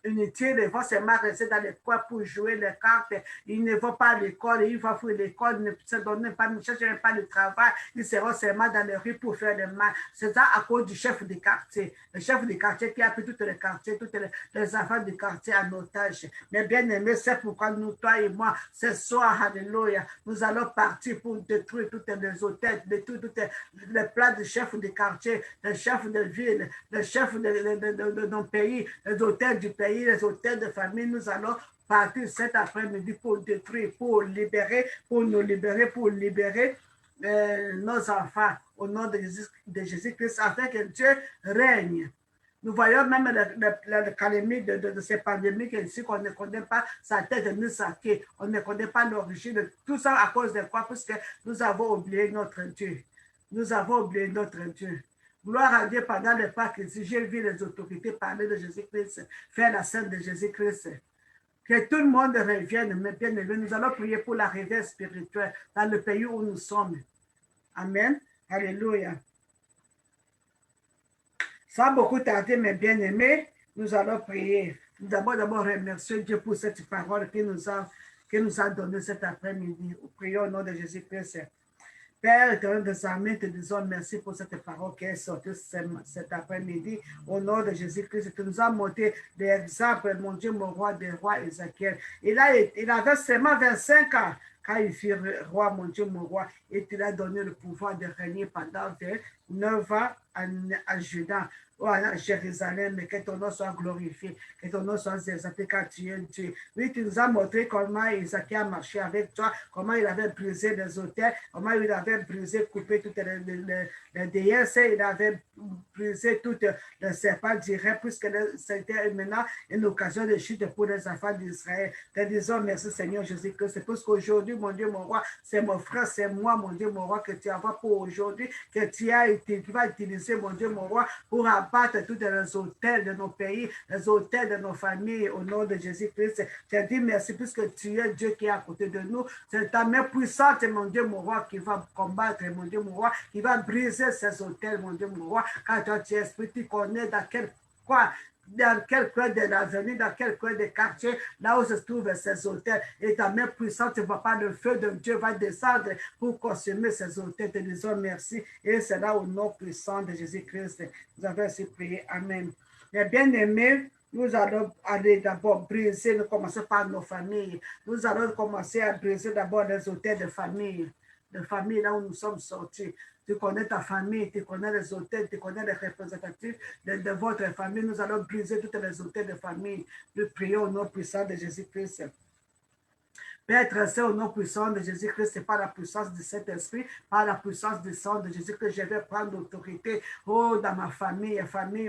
inutile, ils vont seulement rester dans les coins pour jouer les cartes, ils ne vont pas à l'école, ils vont fuir l'école, ne se donnent pas, ne cherchent pas le travail, ils seront seulement dans les rues pour faire le mal. C'est ça à cause du chef du quartier. Le chef du quartier qui a pris tous les quartiers, tous les enfants du quartier en otage. Mais bien aimé, c'est pourquoi nous, toi et moi, ce soir, alléluia, nous allons partir pour détruire toutes les hôtels, détruire toutes les plans du chef du quartier, le chef de ville, le chef de nos pays, les hôtels du pays, les hôtels de famille. Nous allons partir cet après-midi pour détruire, pour libérer, pour nous libérer, pour libérer nos enfants au nom de Jésus-Christ, afin que Dieu règne. Nous voyons même la calamité de ces pandémies ici qu'on ne connaît pas sa tête ni sa queue. On ne connaît pas l'origine de tout ça à cause de quoi? Parce que nous avons oublié notre Dieu. Nous avons oublié notre Dieu. Gloire à Dieu, pendant le Pâques, si j'ai vu les autorités parler de Jésus-Christ, faire la scène de Jésus-Christ. Que tout le monde revienne, mes bien-aimés. Nous allons prier pour la réveil spirituelle dans le pays où nous sommes. Amen. Alléluia. Sans beaucoup tarder, mes bien-aimés, nous allons prier. Nous allons d'abord remercier Dieu pour cette parole qu'il nous a donnée cet après-midi. Prions au nom de Jésus-Christ. Père éternel des armées, te disons merci pour cette parole qui est sortie cet après-midi. Au nom de Jésus-Christ, tu nous as montré des exemples, mon Dieu, mon roi, des rois Ézéchiel. Il avait seulement 25 ans quand il fut roi, mon Dieu, mon roi, et tu lui as donné le pouvoir de régner pendant 29 ans à Juda, ou à Jérusalem, mais que ton nom soit glorifié, que ton nom soit exalté quand tu es Dieu. Oui, tu nous as montré comment Isaac a marché avec toi, comment il avait brisé les autels, comment il avait brisé, coupé toutes les déesses, il avait brisé toutes les serpents directs, puisque c'était maintenant une occasion de chute pour les enfants d'Israël. Te disons merci Seigneur Jésus-Christ, parce qu'aujourd'hui, mon Dieu, mon roi, c'est mon frère, c'est moi, mon Dieu, mon roi, que tu envoies pour aujourd'hui, que tu vas utiliser, mon Dieu, mon roi, pour abattre tous les hôtels de nos pays, les hôtels de nos familles, au nom de Jésus-Christ. Je te dis merci, puisque tu es Dieu qui est à côté de nous. C'est ta main puissante, mon Dieu, mon roi, qui va combattre, mon Dieu, mon roi, qui va briser ces hôtels, mon Dieu, mon roi. Quand toi, tu es esprit, tu connais dans quel coin de l'avenue, dans quel coin des quartiers, là où se trouvent ces hôtels. Et ta main puissante, tu ne vois pas, le feu de Dieu va descendre pour consumer ces hôtels. Te disons merci. Et c'est là au nom puissant de Jésus-Christ. Nous avons ainsi prié. Amen. Mais bien aimés, nous allons aller d'abord briser, nous commençons par nos familles. Nous allons commencer à briser d'abord les hôtels de famille. de famille là où nous sommes sortis. Tu connais ta famille, tu connais les hôtels, tu connais les représentatifs de votre famille. Nous allons briser toutes les hôtels de famille. Nous prions au nom puissant de Jésus-Christ. Père très saint, au nom puissant de Jésus-Christ, c'est par la puissance de cet esprit, par la puissance du sang de Jésus que je vais prendre l'autorité, oh, dans ma famille,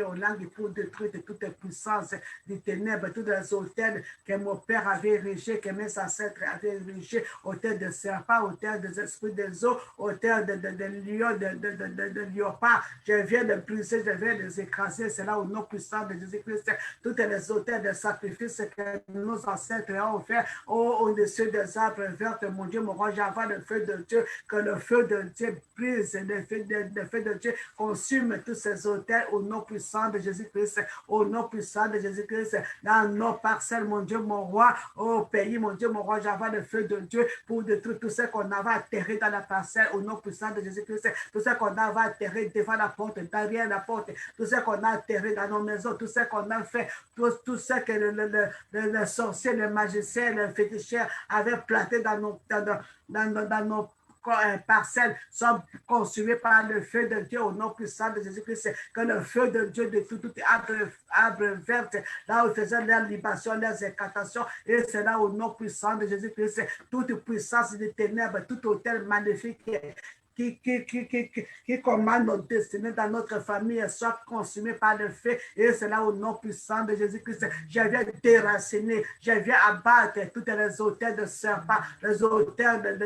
aux langues pour détruire toutes les puissances des ténèbres, tous les hôtels que mon père avait érigés, que mes ancêtres avaient érigés, hôtels de serpents, hôtels des esprits des eaux, hôtels de lions, de léopards. Je viens de briser, je viens de les écraser, c'est là au nom puissant de Jésus-Christ, tous les hôtels de sacrifice que nos ancêtres ont fait, oh, au-dessus des arbres verts, mon Dieu, mon roi, j'envoie le feu de Dieu, que le feu de Dieu brise, le feu de Dieu consume tous ces hôtels au nom puissant de Jésus-Christ, au nom puissant de Jésus-Christ, dans nos parcelles, mon Dieu, mon roi, au pays, mon Dieu, mon roi, j'envoie le feu de Dieu pour détruire tout ce qu'on avait atterré dans la parcelle, au nom puissant de Jésus-Christ, tout ce qu'on avait atterré devant la porte, derrière la porte, tout ce qu'on a atterré dans nos maisons, tout ce qu'on a fait, tout ce que le sorcier, le magicien, le féticheur avait planté dans nos parcelles sont consumées par le feu de Dieu au nom puissant de Jésus-Christ. Que le feu de Dieu de tout arbre verte, là où ils faisaient leurs libations, leurs incantations, et c'est là au nom puissant de Jésus-Christ, toute puissance des ténèbres, tout hôtel magnifique qui commande notre destinée dans notre famille soit consumé par le feu. Et c'est là au nom puissant de Jésus-Christ. Je viens déraciner, je viens abattre tous les hôtels de serpents, les hôtels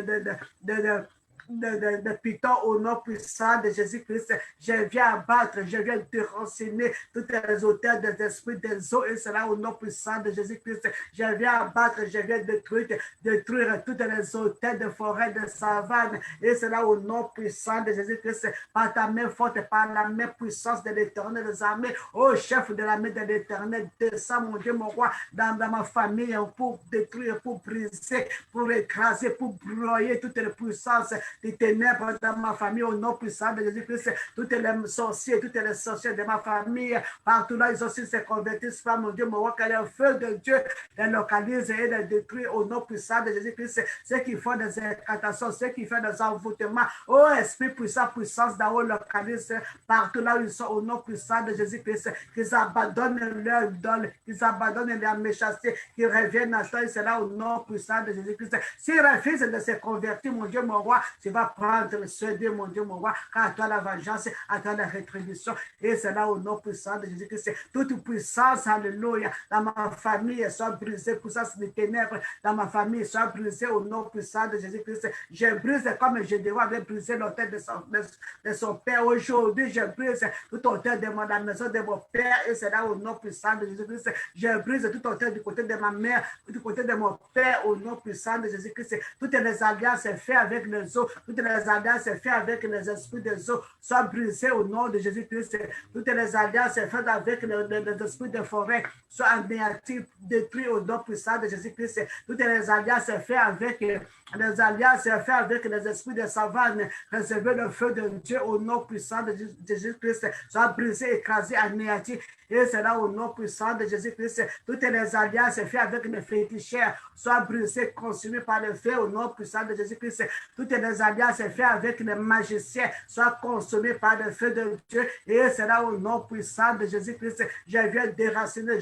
de Python au nom puissant de Jésus-Christ. Je viens abattre, je viens déraciner tous les hôtels des esprits des eaux et cela au nom puissant de Jésus-Christ. Je viens abattre, je viens détruire tous les hôtels de forêt, de savane et cela au nom puissant de Jésus-Christ. Par ta main forte, par la main puissance de l'Éternel des armées, ô chef de l'armée de l'Éternel, descends mon Dieu, mon roi, dans ma famille pour détruire, pour briser, pour écraser, pour broyer toutes les puissances des ténèbres dans ma famille au nom puissant de Jésus-Christ. Toutes les sorciers, toutes les sorcières de ma famille, partout là, ils aussi se convertissent par mon Dieu, mon roi, que le feu de Dieu les localise et les détruit au nom puissant de Jésus-Christ. Ceux qui font des incantations, ceux qui font des envoûtements, ô esprit puissant, puissance d'en haut, localise partout là où ils sont au nom puissant de Jésus-Christ, qu'ils abandonnent leur idole, qu'ils abandonnent leur méchanceté, qu'ils reviennent à toi, et c'est là au nom puissant de Jésus-Christ. S'ils refusent de se convertir, mon Dieu, mon roi, tu vas prendre le cédé, mon Dieu, mon roi, car à toi la vengeance, à toi la rétribution, et c'est là au nom puissant de Jésus-Christ. Toute puissance, alléluia, dans ma famille, soit brisée, puissance des ténèbres, dans ma famille, soit brisée au nom puissant de Jésus-Christ. Je brise comme je devais avoir brisé l'autel de son père. Aujourd'hui, je brise tout autel de la maison de mon père, et c'est là au nom puissant de Jésus-Christ. Je brise tout autel du côté de ma mère, du côté de mon père, au nom puissant de Jésus-Christ. Toutes les alliances faites avec les eaux, toutes les alliances faites avec les esprits des eaux, soient brisées au nom de Jésus-Christ. Toutes les alliances faites avec les esprits de forêt, soient anéanties, détruites au nom puissant de Jésus-Christ. Toutes les alliances faites avec les esprits de savane, recevez le feu de Dieu au nom puissant de Jésus-Christ, soient brisées, écrasées, anéanties. Et c'est là au nom puissant de Jésus-Christ. Toutes les alliances faites avec les féticheurs soient brisées, consumées par le feu au nom puissant de Jésus-Christ. Toutes les alliances faites avec les magiciens soient consumées par le feu de Dieu. Et c'est là au nom puissant de Jésus-Christ. Je viens déraciner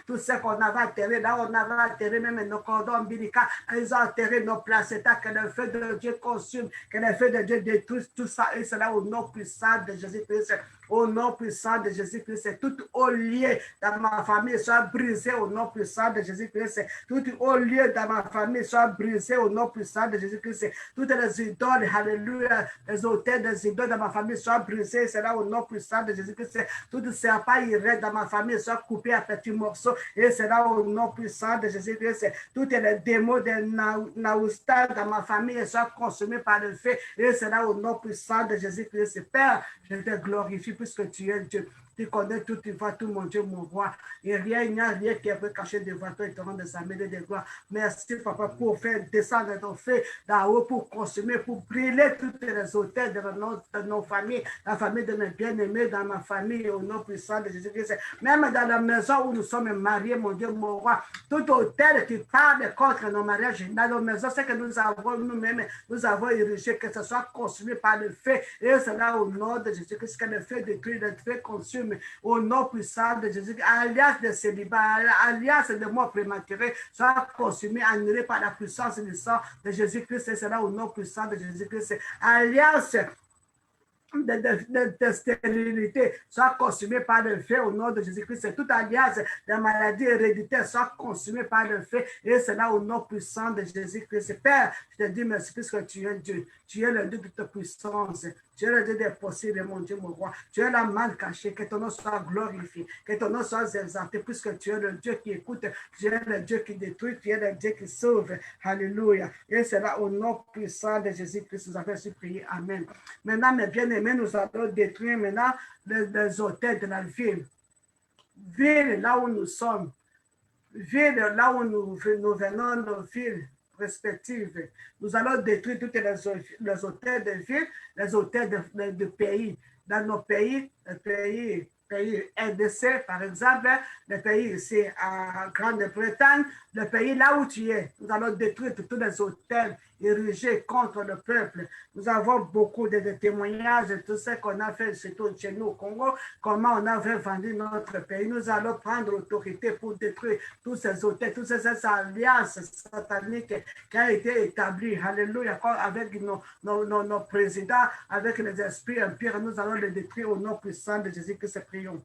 tout ce qu'on avait atterré. Là, on avait atterré même nos cordons ombilicaux. Ils ont atterré nos placentas. Que le feu de Dieu consume, que le feu de Dieu détruise tout ça. Et c'est là au nom puissant de Jésus-Christ. Au nom puissant de Jésus-Christ, tout haut lieu dans ma famille soit brisé au nom puissant de Jésus-Christ. Tout haut lieu dans ma famille soit brisé au nom puissant de Jésus-Christ. Toutes les idoles, alléluia, les hôtels des idoles dans ma famille soient brisés. C'est là au nom puissant de Jésus-Christ. Tout serpent irré dans ma famille soit coupé à petits morceaux. Et c'est là au nom puissant de Jésus-Christ. Toutes les démons de Naousta dans ma famille soient consumés par le feu. Et c'est là au nom puissant de Jésus-Christ. Père, je te glorifie puisque tu es Dieu. Tu connais tout, tu vois tout, mon Dieu, mon roi. Et rien, il n'y a rien qui peut cacher devant toi et te rendre des armées de gloire. Merci, Papa, pour faire descendre ton feu d'en haut, pour consommer, pour brûler toutes les hôtels de nos familles, la famille de mes bien-aimés, dans ma famille, au nom puissant de Jésus-Christ. Même dans la maison où nous sommes mariés, mon Dieu, mon roi, tout hôtel qui parle contre nos mariages, dans nos maisons, c'est que nous avons nous-mêmes, nous avons érigé, que ce soit consumé par le feu. Et cela au nom de Jésus-Christ, que le feu détruit, le feu consume, au nom puissant de Jésus, alliance de célibat, alliance de mort prématurée, soit consumée, annulée par la puissance du sang de Jésus-Christ, et cela au nom puissant de Jésus-Christ. Alliance de stérilité soit consumée par le feu au nom de Jésus-Christ. Toute alliance de maladie héréditaire soit consumée par le feu et cela au nom puissant de Jésus-Christ. Père, je te dis merci puisque tu es Dieu. Tu es le Dieu de toute puissance. Tu es le Dieu des possibles, mon Dieu, mon roi. Tu es la main cachée. Que ton nom soit glorifié. Que ton nom soit exalté puisque tu es le Dieu qui écoute. Tu es le Dieu qui détruit. Tu es le Dieu qui sauve. Alléluia. Et cela au nom puissant de Jésus-Christ. Nous avons supplié. Amen. Maintenant, mes bien-aimés, nous allons détruire maintenant les hôtels de la ville. Ville là où nous sommes. Ville là où nous venons, nos villes respectives. Nous allons détruire tous les hôtels de ville, les hôtels de pays. Dans nos pays, les pays RDC, par exemple, le pays ici en Grande-Bretagne, le pays là où tu es. Nous allons détruire tous les hôtels érigés contre le peuple. Nous avons beaucoup de témoignages de tout ce qu'on a fait, surtout chez nous au Congo, comment on avait vendu notre pays. Nous allons prendre l'autorité pour détruire tous ces hôtels, toutes ces alliances sataniques qui ont été établies. Alléluia. Avec nos présidents, avec les esprits impurs, nous allons les détruire au nom puissant de Jésus-Christ. Prions.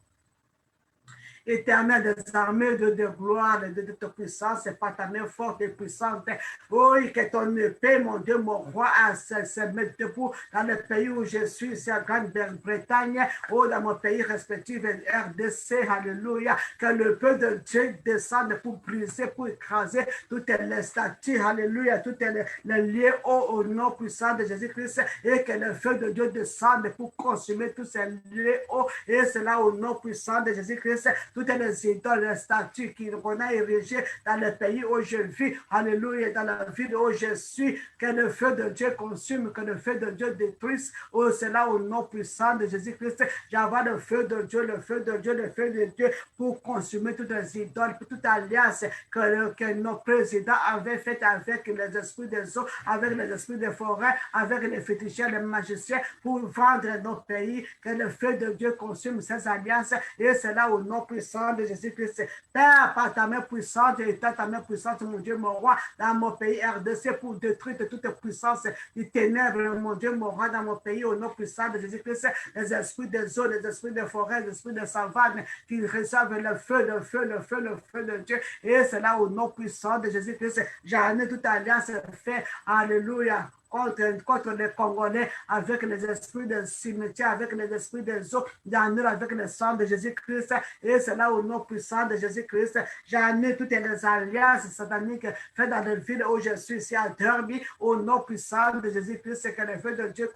Éternel des armées de gloire, de toute puissance, c'est pas ta main forte et puissante. Oui, que ton épée, mon Dieu, mon roi, se mette debout dans le pays où je suis, c'est la Grande-Bretagne, ou dans mon pays respectif, RDC, alléluia. Que le peuple de Dieu descende pour briser, pour écraser toutes les statues, alléluia, toutes les lieux au nom puissant de Jésus-Christ, et que le feu de Dieu descende pour consumer tous ces lieux hauts, et cela au nom puissant de Jésus-Christ. Toutes les idoles, les statues qu'on a érigées dans le pays où je vis, alléluia, dans la ville où je suis, que le feu de Dieu consume, que le feu de Dieu détruise, oh, c'est là au nom puissant de Jésus-Christ, j'envoie le feu de Dieu, le feu de Dieu, le feu de Dieu, pour consumer toutes les idoles, pour toute alliance que nos présidents avaient faite avec les esprits des eaux, avec les esprits des forêts, avec les féticheurs, les magiciens, pour vendre notre pays, que le feu de Dieu consume ces alliances, et c'est là au nom puissant de Jésus-Christ. Père, par ta main puissante et ta main puissante, mon Dieu, mon roi, dans mon pays RDC, pour détruire toute puissance du ténèbre, mon Dieu, mon roi, dans mon pays, au nom puissant de Jésus-Christ, les esprits des eaux, les esprits des forêts, les esprits des savanes, qui reçoivent le feu, le feu, le feu, le feu de Dieu. Et c'est là au nom puissant de Jésus-Christ. J'en ai toute alliance faite. Alléluia. Contre les Congolais, avec les esprits des cimetières, avec les esprits des eaux, j'en ai avec le sang de Jésus-Christ, et c'est là au nom puissant de Jésus-Christ, j'en ai toutes les alliances sataniques faites dans les villes où je suis ici à Derby, au nom puissant de Jésus-Christ, que le feu de Dieu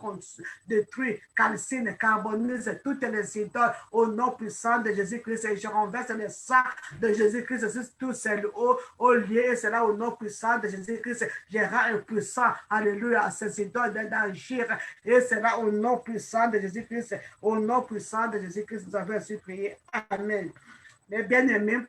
détruit, calcine, carbonise toutes les idoles, au nom puissant de Jésus-Christ, et je renverse le sang de Jésus-Christ sur tous ces hauts lieux, et c'est là au nom puissant de Jésus-Christ, je rends impuissant, alléluia, à ces idoles d'agir, et c'est là au nom puissant de Jésus-Christ, au nom puissant de Jésus-Christ, nous avons ainsi prié. Amen. Mais bien aimés,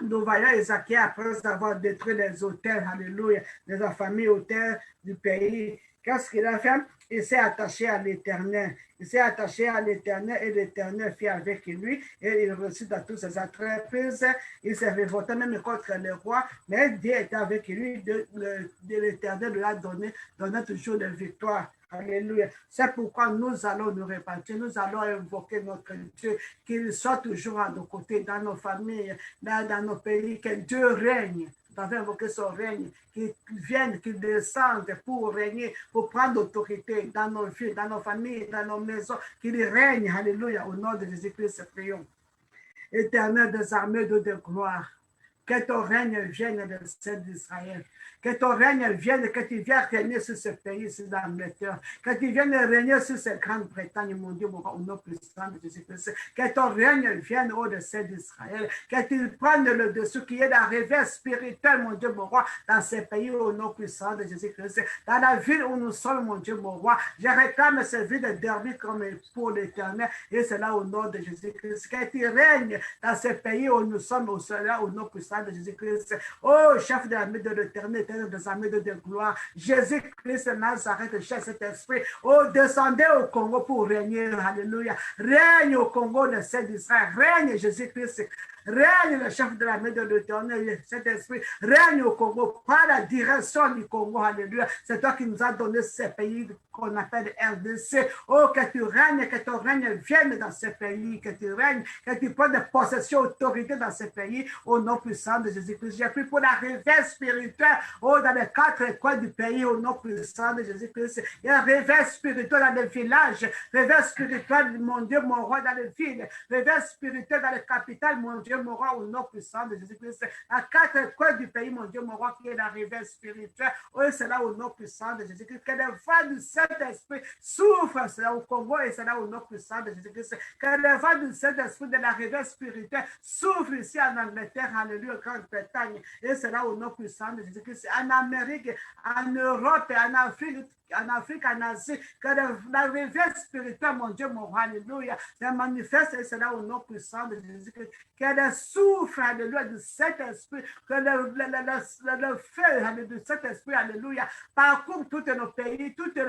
nous voyons Ézéchiel après avoir détruit les hôtels, alléluia, les familles hôtels du pays. Qu'est-ce qu'il a fait? Il s'est attaché à l'Éternel. Il s'est attaché à l'Éternel et l'Éternel fit avec lui et il reçut dans toutes ses entreprises. Il s'est révolté même contre le roi, mais Dieu était avec lui. De l'Éternel lui a donné toujours des victoires. Alléluia. C'est pourquoi nous allons nous repentir, nous allons invoquer notre Dieu, qu'il soit toujours à nos côtés, dans nos familles, dans nos pays, que Dieu règne. Nous avons invoqué son règne, qu'il vienne, qu'il descende pour régner, pour prendre l'autorité dans nos vies, dans nos familles, dans nos maisons, qu'il règne. Alléluia. Au nom de Jésus-Christ, prions. Éternel des armées de gloire, Que ton règne vienne de celle d'Israël. Que ton règne vienne, que tu viennes régner sur ce pays, sur l'Angleterre. Que tu viennes régner sur cette Grande-Bretagne, mon Dieu, mon roi, au nom puissant de Jésus-Christ. Que ton règne vienne au-dessus d'Israël. Que tu prennes le dessus, qu'il y ait un réveil spirituel, mon Dieu, mon roi, dans ces pays, au nom puissant de Jésus-Christ. Dans la ville où nous sommes, mon Dieu, mon roi, je réclame cette ville de Derby comme pour l'Éternel. Et c'est là au nom de Jésus-Christ. Que tu règnes dans ces pays où nous sommes, au nom puissant de Jésus-Christ. Oh, chef de l'armée de l'Éternel, des armées de gloire, Jésus-Christ Nazareth, cher Saint-Esprit, oh, descendez au Congo pour régner, alléluia, règne au Congo de celle d'Israël, règne Jésus-Christ, règne le chef de l'armée de l'Éternel, Saint-Esprit, règne au Congo, par la direction du Congo, alléluia, c'est toi qui nous as donné ces pays qu'on appelle RDC, oh, que tu règnes, que ton règne vienne dans ces pays, que tu règnes, que tu prennes possession, autorité dans ces pays, au nom puissant de Jésus-Christ. J'ai pris pour la réveil spirituel, oh, dans les 4 coins du pays, au nom puissant de Jésus-Christ. Il y a un réveil spirituel dans les villages, réveil spirituel, mon Dieu, mon roi, dans les villes, réveil spirituel dans les capitales, mon Dieu, mon roi, au nom puissant de Jésus-Christ. À 4 coins du pays, mon Dieu, mon roi, qui est la réveil spirituel, oh, c'est là au nom puissant de Jésus-Christ. Que les voix du Saint-Esprit souffrent, c'est là au Congo et c'est là au nom puissant de Jésus-Christ. Que les voix du Saint-Esprit de la réveil spirituel souffrent ici en Angleterre, alléluia, Grande-Bretagne, et c'est là au nom puissant de Jésus-Christ. En Amérique, en Europe et en Afrique, en Asie, que la réveil spirituelle, mon Dieu, mon roi, alléluia, se manifeste et c'est là au nom puissant de Jésus-Christ. Que le souffle, alléluia, du Saint-Esprit, que le feu du Saint-Esprit, alléluia, parcourt tous nos pays, toutes les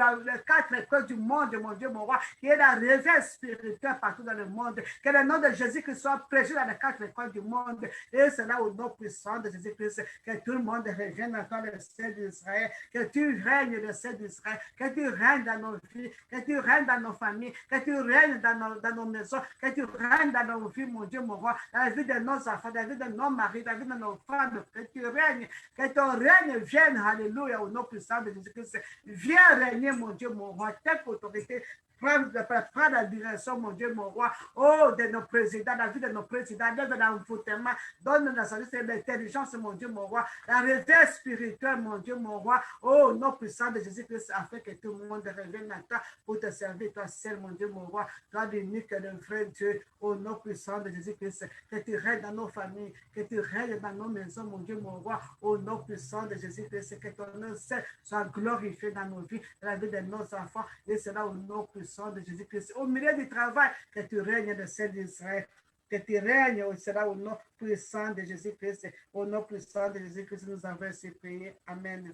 4 coins du monde, mon Dieu, mon roi, qu'il y ait la réveil spirituelle partout dans le monde, que le nom de Jésus-Christ soit prêché dans les 4 coins du monde, et c'est là au nom puissant de Jésus-Christ, que tout le monde revienne dans le ciel d'Israël, que tu règnes le ciel d'Israël, que tu règnes dans nos vies, que tu règnes dans nos familles, que tu règnes dans nos maisons, que tu règnes dans nos vies, mon Dieu, mon roi, dans la vie de nos enfants, dans la vie de nos maris, dans la vie de nos femmes, que tu règnes, que ton règne vienne, alléluia, au nom puissant de Jésus-Christ. Viens régner, mon Dieu, mon roi, telle autorité. Prends la direction, mon Dieu, mon roi, oh, de nos présidents, la vie de nos présidents, donne l'envoûtement, donne la sagesse et l'intelligence, mon Dieu, mon roi, la réveil spirituelle, mon Dieu, mon roi, oh, nom puissant de Jésus-Christ, afin que tout le monde revienne à toi pour te servir, toi seul, mon Dieu, mon roi, toi l'unique et le vrai Dieu, au nom puissant de Jésus-Christ, que tu règnes dans nos familles, que tu règnes dans nos maisons, mon Dieu, mon roi, au nom puissant de Jésus-Christ, que ton nom soit glorifié dans nos vies, dans la vie de nos enfants, et cela au nom puissant de Jésus-Christ. Au milieu du travail, que tu règnes de celle d'Israël, que tu règnes, cela au nom puissant de Jésus-Christ. Au nom puissant de Jésus-Christ, nous avons ainsi prié. Amen.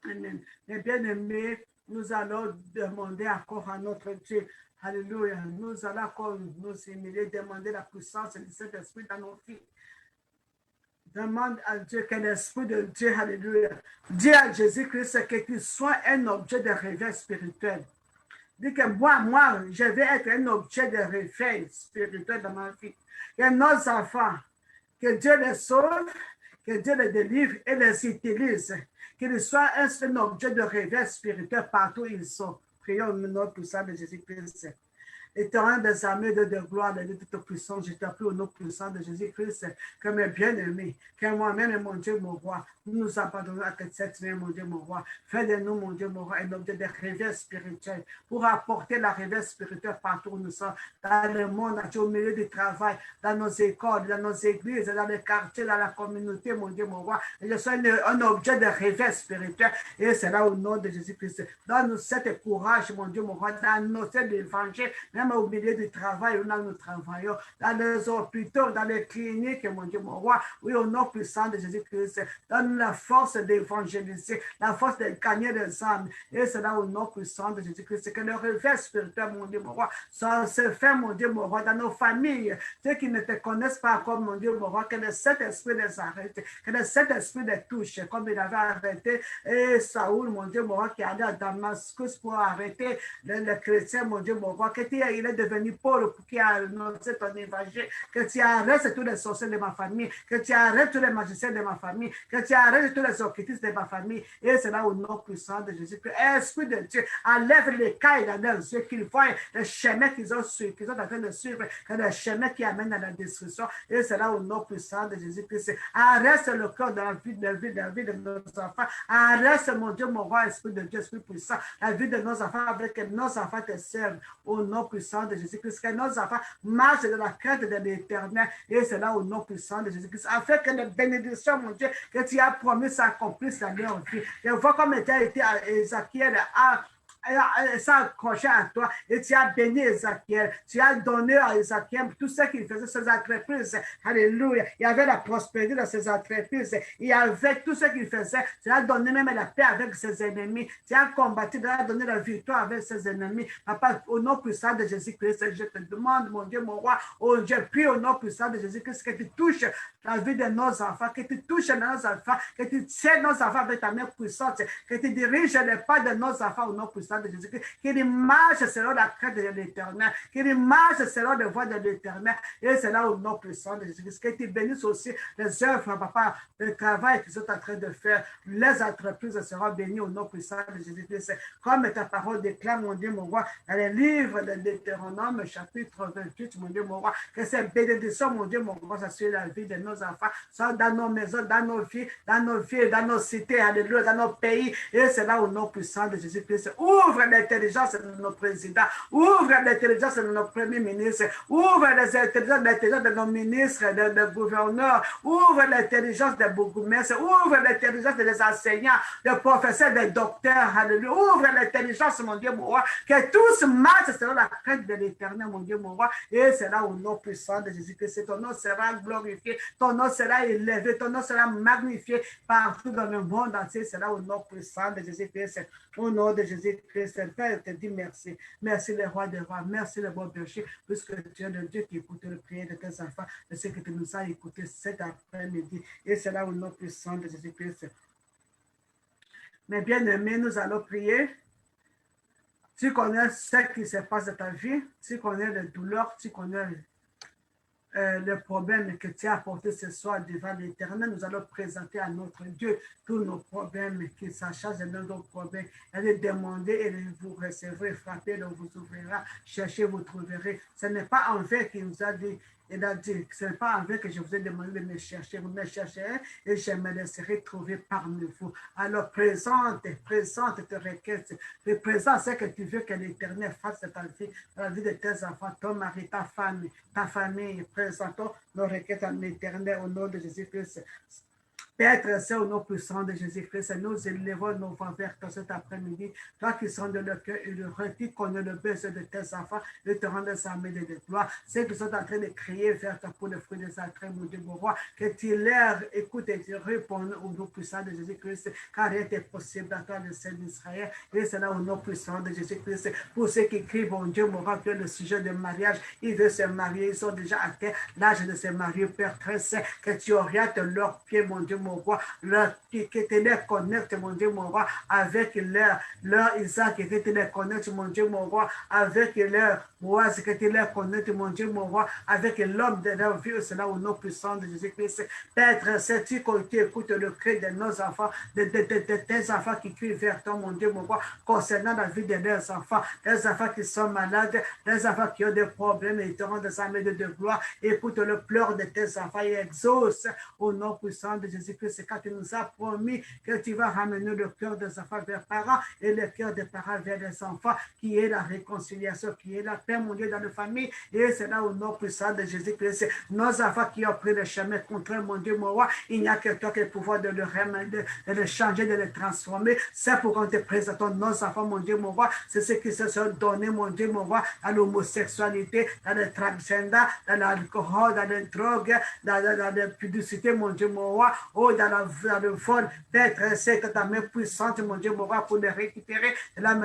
Amen. Mes bien-aimés, nous allons demander encore à notre Dieu. Alléluia. Nous allons encore nous humilier, demander la puissance de cet esprit dans nos vies. Demande à Dieu que l'Esprit de Dieu, alléluia, dis à Jésus-Christ que tu sois un objet de réveil spirituel. Dis que moi, je vais être un objet de réveil spirituel dans ma vie. Que nos enfants, que Dieu les sauve, que Dieu les délivre et les utilise. Qu'ils soient un objet de réveil spirituel partout où ils sont. Prions au nom puissant de Jésus-Christ. Éternel des armées de gloire, de toute puissance, je t'appelle au nom puissant de Jésus-Christ, que mes bien-aimés, que moi-même, mon Dieu, mon roi, nous nous abandonnons à cette main, mon Dieu, mon roi. Fais de nous, mon Dieu, mon roi, un objet de réveil spirituel pour apporter la réveil spirituelle partout où nous sommes, dans le monde, au milieu du travail, dans nos écoles, dans nos églises, dans les quartiers, dans la communauté, mon Dieu, mon roi. Et je sois un objet de réveil spirituel et c'est là au nom de Jésus-Christ. Donne-nous cet courage, mon Dieu, mon roi, d'annoncer l'évangile, même au milieu du travail où nous travaillons, dans les hôpitaux, dans les cliniques, mon Dieu, mon roi, oui, au nom puissant de Jésus-Christ, donne la force d'évangéliser, la force de gagner des âmes, et c'est là au nom puissant de Jésus-Christ, que le réveil spirituel, mon Dieu, mon roi, ça se fait, mon Dieu, mon roi, dans nos familles, ceux qui ne te connaissent pas encore, mon Dieu, mon roi, que le Saint-Esprit les arrête, que le Saint-Esprit les touche, comme il avait arrêté, et Saoul, mon Dieu, mon roi, qui allait à Damascus pour arrêter les chrétiens, mon Dieu, mon roi, que tu il est devenu Paul qui a annoncé ton évangile, que tu arrêtes tous les sorciers de ma famille, que tu arrêtes tous les magiciens de ma famille, que tu arrêtes tous les occultistes de ma famille. Et c'est là au nom puissant de Jésus que Esprit de Dieu, enlève les cailles dans leurs yeux, qu'ils voient le chemin qu'ils ont suivi, qu'ils sont en train de suivre, que le chemin qui amène à la destruction. Et c'est là au nom puissant de Jésus-Christ. Arrête le cœur dans la vie de nos enfants. Arrête, mon Dieu, mon roi, Esprit de Dieu, Esprit puissant, la vie de nos enfants, avec que nos enfants te servent au nom puissant de Jésus-Christ. Que nos enfants marchent dans la crainte de l'Éternel. Et c'est là au nom puissant de Jésus-Christ. Afin que les bénédictions, mon Dieu, que tu as promis s'accomplissent dans leur vie. Et vois comme tu as été à Ézéchiel, s'accrocher à toi et tu as béni Ézéchiel. Tu as donné à Ézéchiel tout ce qu'il faisait, ses entreprises. Alléluia. Il y avait la prospérité dans ses entreprises. Il y avait tout ce qu'il faisait. Tu as donné même la paix avec ses ennemis. Tu as combattu, tu as donné la victoire avec ses ennemis. Papa, au nom puissant de Jésus-Christ, je te demande, mon Dieu, mon roi, oh Dieu, prie au nom puissant de Jésus-Christ que tu touches la vie de nos enfants, que tu touches nos enfants, que tu tiennes nos enfants avec ta main puissante, que tu diriges les pas de nos enfants au nom puissant de Jésus-Christ, qu'ils marchent selon la crainte de l'Éternel, qu'ils marchent selon les voies de l'Éternel, et c'est là au nom puissant de Jésus-Christ, que tu bénisses aussi les œuvres, papa, le travail qu'ils sont en train de faire, les entreprises seront bénies au nom puissant de Jésus-Christ, comme ta parole déclare, mon Dieu, mon roi, dans les livres de Deutéronome, chapitre 28, mon Dieu, mon roi, que ces bénédictions, mon Dieu, mon roi, s'assurent la vie de nos enfants, sont dans nos maisons, dans nos vies, dans nos villes, dans nos cités, alléluia, dans nos pays, et c'est là au nom puissant de Jésus-Christ. Ouvre l'intelligence de nos présidents, ouvre l'intelligence de nos premiers ministres, ouvre l'intelligence de nos ministres, de gouverneurs, ouvre l'intelligence des bourgmestres, ouvre l'intelligence des enseignants, des professeurs, des docteurs, alléluia, ouvre l'intelligence, mon Dieu, mon roi, que tous marchent selon la crainte de l'Éternel, mon Dieu, mon roi, et c'est là au nom puissant de Jésus-Christ. Ton nom sera glorifié, ton nom sera élevé, ton nom sera magnifié partout dans le monde entier, c'est là au nom puissant de Jésus-Christ. Au nom de Jésus-Christ, Père, te dis merci. Merci le roi des rois, merci le bon berger, puisque tu es le Dieu qui écoute le prière de tes enfants, de ce que tu nous as écouté cet après-midi. Et c'est là au nom puissant de Jésus-Christ. Mais bien aimés, nous allons prier. Tu connais ce qui se passe dans ta vie, tu connais les douleurs, tu connais le problème que tu as apporté ce soir devant l'Éternel. Nous allons présenter à notre Dieu tous nos problèmes, qu'il s'en charge de nos problèmes. Allez demander et vous recevrez, frappez, donc vous ouvrirez, cherchez, vous trouverez. Ce n'est pas envers qu'il nous a dit. Il a dit, ce n'est pas envers que je vous ai demandé de me chercher. Vous me chercherez et je me laisserai trouver parmi vous. Alors présente tes requêtes. Présente ce que tu veux que l'Éternel fasse dans ta vie, dans la vie de tes enfants, ton mari, ta famille. Présentons nos requêtes à l'Éternel au nom de Jésus-Christ. Père, c'est au nom puissant de Jésus-Christ, nous élevons nos voix vers toi cet après-midi. Toi qui sont de leur cœur heureux, qui connais le besoin de tes enfants, et te rendre sa main de gloire. Ceux qui sont en train de crier vers toi pour le fruit de sa traîne, mon Dieu, mon roi, que tu leur écoutes et tu réponds au nom puissant de Jésus-Christ, car rien n'est possible à toi, le Seigneur d'Israël. Et c'est là au nom puissant de Jésus-Christ. Pour ceux qui crient, mon Dieu, mon roi, que le sujet de mariage, ils veulent se marier, ils sont déjà à terre, l'âge de se marier, Père très saint, que tu orientes leurs pieds, mon Dieu, mon roi, que tu les connectes, mon Dieu, mon roi, avec leur Isaac, que tu les connectes, mon Dieu, mon roi, avec leur Boaz, que tu les connectes, mon Dieu, mon roi, avec l'homme de leur vie, cela au nom puissant de Jésus-Christ. Père, sais-tu que tu écoutes le cri de nos enfants, de tes enfants qui crient vers toi, mon Dieu, mon roi, concernant la vie de leurs enfants, des enfants qui sont malades, des enfants qui ont des problèmes, et ils te rendent sa main de gloire. Écoute le pleur de tes enfants et exauce au nom puissant de Jésus-Christ. Quand tu nous as promis que tu vas ramener le cœur des enfants vers les parents et le cœur des parents vers les enfants, qui est la réconciliation, qui est la paix, mon Dieu, dans la famille. Et c'est là au nom puissant de Jésus-Christ. Nos enfants qui ont pris le chemin contraire, mon Dieu, mon roi, il n'y a que toi qui as le pouvoir de le remettre, de le changer, de le transformer. C'est pourquoi nous te présentons nos enfants, mon Dieu, mon roi. C'est ceux qui se sont donnés, mon Dieu, mon roi, à l'homosexualité, dans le transgender, dans l'alcool, dans la drogue, dans la publicité, mon Dieu, mon roi. oh, dans le vol, Père très saint, que ta main puissante, mon Dieu, mon roi, pour les récupérer de la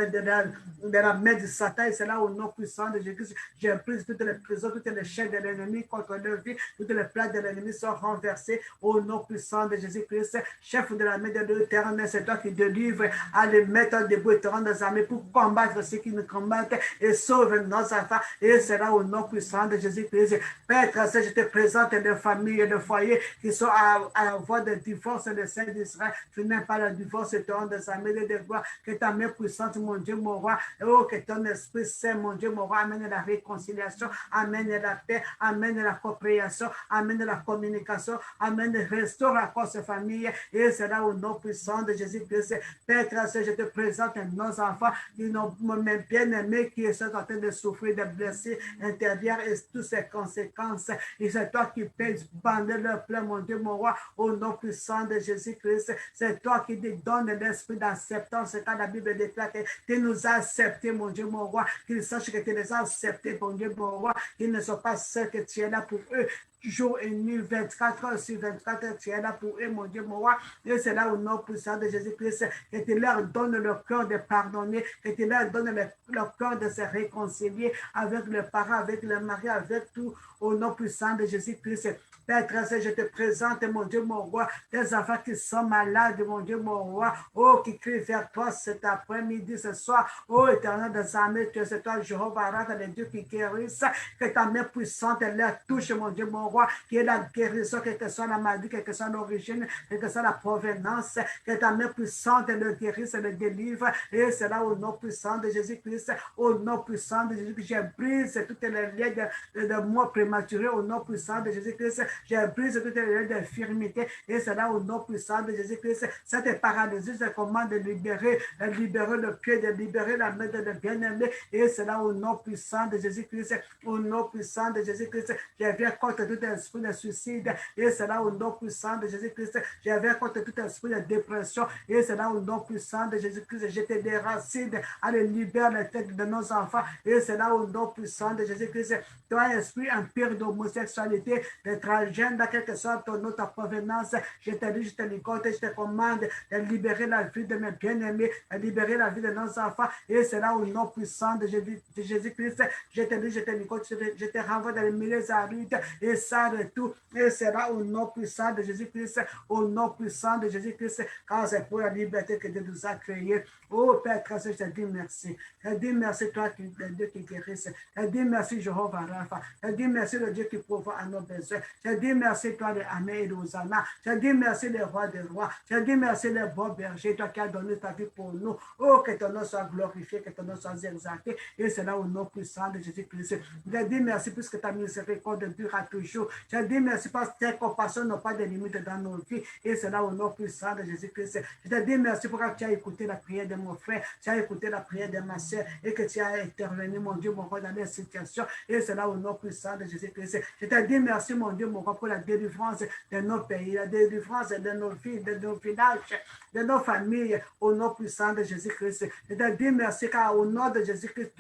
main de Satan. Et c'est là au nom puissant de Jésus. J'ai pris toutes les prisons, toutes les chaînes de l'ennemi contre leur vie, toutes les plaques de l'ennemi sont renversées au nom puissant de Jésus-Christ. Chef de la main de l'Éternel, c'est toi qui délivres à les mettre debout et te rendre des armées pour combattre ceux qui nous combattent et sauve nos enfants. Et c'est là au nom puissant de Jésus-Christ. Père très saint, je te présente les familles et les foyers qui sont à voie de divorce, le Saint d'Israël. Tu n'aimes pas le divorce et te rends des armées de gloire. Que ta main puissante, mon Dieu, mon roi, oh, que ton Esprit Saint, mon Dieu, mon roi, amène la réconciliation, amène la paix, amène la compréhension, amène la communication, amène, restaure encore ces familles. Et c'est là au nom puissant de Jésus-Christ. Père très saint, je te présente nos enfants qui n'ont même bien aimés, qui sont en train de souffrir de blessures intérieures et toutes ces conséquences. Et c'est toi qui pèses, bander leur plein, mon Dieu, mon roi, au nom puissant de Jésus-Christ. C'est toi qui te donnes l'esprit d'acceptance. Quand la Bible déclare que tu nous as acceptés, mon Dieu, mon roi, qu'ils sachent que tu les as acceptés, mon Dieu, mon roi, qu'ils ne sont pas seuls, que tu es là pour eux. Jour et nuit, 24 heures sur 24 heures, tu es là pour eux, mon Dieu, mon roi. Et c'est là au nom puissant de Jésus-Christ que tu leur donnes le cœur de pardonner, que tu leur donnes le cœur de se réconcilier avec le parent, avec le mari, avec tout, au nom puissant de Jésus-Christ. Père très saint, je te présente, mon Dieu, mon roi, des enfants qui sont malades, mon Dieu, mon roi, oh, qui crient vers toi cet après-midi, ce soir, oh, éternel des armées, tu es c'est toi, Jéhovah Rapha, le Dieu qui guérisse, que ta main puissante leur touche, mon Dieu, mon roi, qui est la guérison, quelle que soit la maladie, quelle que soit l'origine, quelle que soit la provenance, que ta main puissante le guérisse, le délivre, et c'est là au nom puissant de Jésus-Christ, au nom puissant de Jésus-Christ, je brise toutes les liens de mort prématurés, au nom puissant de Jésus-Christ, je brise toutes les liens d'infirmité, et c'est là au nom puissant de Jésus-Christ, cette paralysie, je commande de libérer le pied, de libérer la main de bien-aimé, et c'est là au nom puissant de Jésus-Christ, au nom puissant de Jésus-Christ, je viens contre tout esprit de suicide, et c'est là au nom puissant de Jésus-Christ, je viens contre tout esprit de dépression, et c'est là au nom puissant de Jésus-Christ, je te déracine, allez, libère la tête de nos enfants, et c'est là au nom puissant de Jésus-Christ, toi, esprit empire d'homosexualité, de transgender, quelle que soit ton autre provenance, je te dis, je te ligote, je te commande de libérer la vie de mes bien-aimés, de libérer la vie de nos enfants, et c'est là au nom puissant de Jésus-Christ, je te dis, je te ligote, je te renvoie dans les milieux arides, et ça de tout, et c'est là au nom puissant de Jésus-Christ, au nom puissant de Jésus-Christ, car c'est pour la liberté que Dieu nous a créés. Oh Père très saint, je te dis merci. Je te dis merci, toi, le Dieu qui guérisse. Je te dis merci, Jéhovah Rapha. Je te dis merci, le Dieu qui pourvoit à nos besoins. Je te dis merci, toi, les Amés et les Hosanna. Je te dis merci, les rois des rois. Je te dis merci, les bons bergers, toi qui as donné ta vie pour nous. Oh, que ton nom soit glorifié, que ton nom soit exalté. Et c'est là au nom puissant de Jésus-Christ. Je te dis merci, puisque ta miséricorde durera toujours. Je te dis merci, parce que tes compassions n'ont pas de limites dans nos vies. Et c'est là au nom puissant de Jésus-Christ. Je te dis merci pour que tu as écouté la prière de mon frère, tu as écouté la prière de ma soeur et que tu as intervenu, mon Dieu, mon roi, dans les situations. Et c'est là au nom puissant de Jésus-Christ. Je te dis merci, mon Dieu, mon roi, pour la délivrance de nos pays, la délivrance de nos vies, de nos villages, de nos familles, au nom puissant de Jésus-Christ. Je te dis merci, car au nom de Jésus-Christ,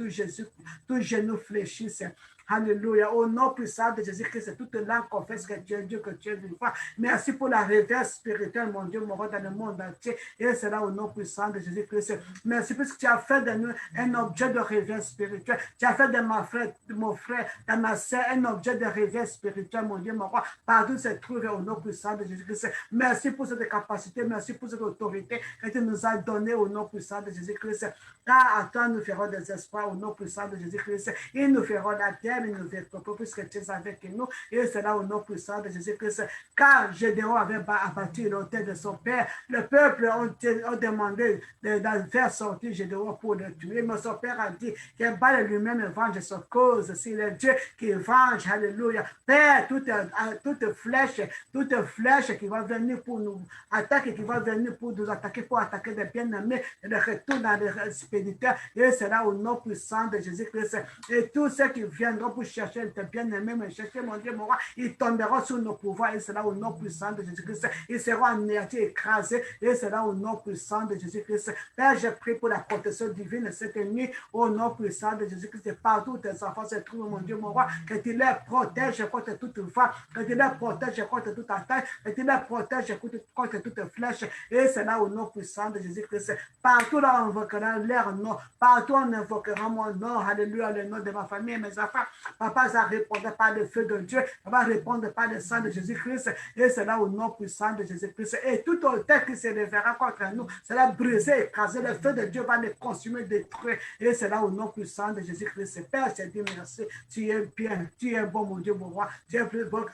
tout genou fléchisse. Alléluia. Au nom puissant de Jésus-Christ, toute langue confesse que tu es Dieu, que tu es vivant. Merci pour la réverse spirituelle, mon Dieu, mon roi, dans le monde entier. Et c'est là au nom puissant de Jésus-Christ. Merci parce que tu as fait de nous un objet de réverse spirituelle. Tu as fait de mon frère, de ma soeur, un objet de réverse spirituelle, mon Dieu, mon roi. Partout se trouve au nom puissant de Jésus-Christ. Merci pour cette capacité. Merci pour cette autorité que tu nous as donnée au nom puissant de Jésus-Christ. Car à toi, nous ferons des espoirs au nom puissant de Jésus-Christ. Et nous ferons la terre, et nous verrons puisque tu es avec nous. Et c'est là au nom puissant de Jésus-Christ. Car Gédéon avait abattu l'autel de son père. Le peuple a demandé de faire sortir Gédéon pour le tuer. Mais son père a dit qu'il va lui-même venge sa cause. C'est le Dieu qui venge. Alléluia. Père, toute flèche qui va venir pour nous attaquer, qui va venir pour nous attaquer, pour attaquer des bien-aimés, de retour dans les spéditeurs. Et c'est là au nom puissant de Jésus-Christ. Et tous ceux qui viendront sortiront pour chercher tes bien-aimés, mais chercher mon Dieu, mon roi, ils tomberont sur nos pouvoirs et c'est là au nom puissant de Jésus-Christ. Ils seront anéantis, écrasés et c'est là au nom puissant de Jésus-Christ. Père, je prie pour la protection divine cette nuit au nom puissant de Jésus-Christ. Partout où tes enfants se trouvent, mon Dieu, mon roi, que tu les protèges contre toute voie, que tu les protèges contre toute attaque, que tu les protèges contre toute flèche. Et c'est là au nom puissant de Jésus-Christ. Partout là, on invoquera leur nom. Partout on invoquera mon nom. Alléluia, le nom de ma famille et mes enfants. Papa, ça répondra par le feu de Dieu. Ça va répondre par le sang de Jésus-Christ. Et c'est là au nom puissant de Jésus-Christ. Et tout autel qui se lèvera contre nous, c'est là brisé, écrasé. Le feu de Dieu va les consumer, détruire. Et c'est là au nom puissant de Jésus-Christ. Père, je dis merci. Tu es bien. Tu es bon, mon Dieu, mon roi. Tu es plus bon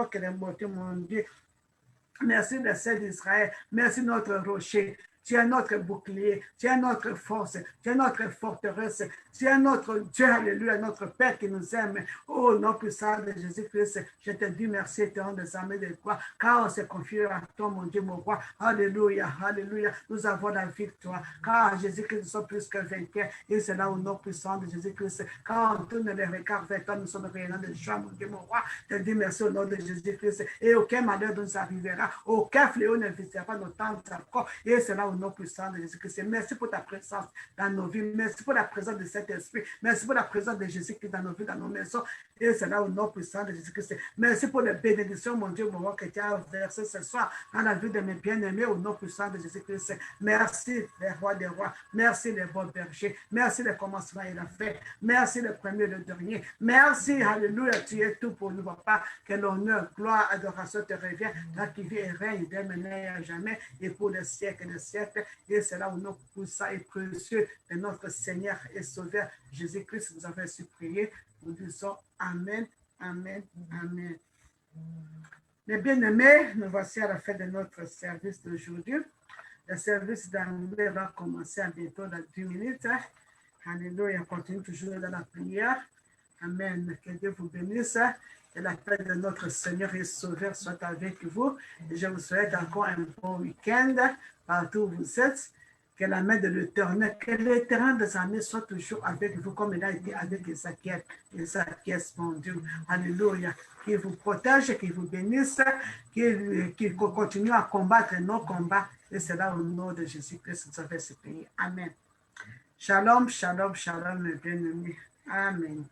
que les morts, mon Dieu. Merci le Seigneur d'Israël. Merci notre rocher. Tu es notre bouclier, tu es notre force, tu es notre forteresse, tu es notre Dieu, alléluia, notre Père qui nous aime. Oh, nom puissant de Jésus-Christ, je te dis merci, éternel des armées de toi, car on s'est confié à toi, mon Dieu, mon roi. Alléluia, alléluia, nous avons la victoire, car Jésus-Christ, nous sommes plus que vainqueurs, et c'est là au nom puissant de Jésus-Christ, car on tourne les regards vers toi, nous sommes rayonnants de joie, mon Dieu, mon roi. Je te dis merci au nom de Jésus-Christ, et aucun malheur ne nous arrivera, aucun fléau ne visitera nos tentes encore, et c'est là au nom puissant de Jésus-Christ. Merci pour ta présence dans nos vies. Merci pour la présence de cet esprit. Merci pour la présence de Jésus-Christ dans nos vies, dans nos maisons. Et c'est là au nom puissant de Jésus-Christ. Merci pour les bénédictions, mon Dieu, mon roi, que tu as versé ce soir dans la vie de mes bien-aimés au nom puissant de Jésus-Christ. Merci, les rois des rois. Merci, les bons bergers. Merci, le commencement et la fin. Merci, le premier et le dernier. Merci, alléluia. Tu es tout pour nous, papa. Que l'honneur, gloire, adoration te revient. Là qui vit et règne dès maintenant et à jamais et pour les siècles et les siècles. Et c'est là où notre puissant et précieux de notre Seigneur et Sauveur Jésus-Christ nous avons su prier. Nous disons Amen, Amen, Amen. Mes bien-aimés, nous voici à la fin de notre service d'aujourd'hui. Le service d'anglais va commencer à bientôt dans 10 minutes. Alléluia, continue toujours dans la prière. Amen. Que Dieu vous bénisse. Que la paix de notre Seigneur et Sauveur soit avec vous. Et je vous souhaite encore un bon week-end partout où vous êtes. Que la main de l'Éternel, que l'Éternel des armées soit toujours avec vous comme il a été avec Ézéchiel. Ézéchiel, mon Dieu. Alléluia. Qu'il vous protège, qu'il vous bénisse, qu'il continue à combattre nos combats. Et c'est là au nom de Jésus-Christ que vous avez ce pays. Amen. Shalom, shalom, shalom, mes bien-aimés. Amen.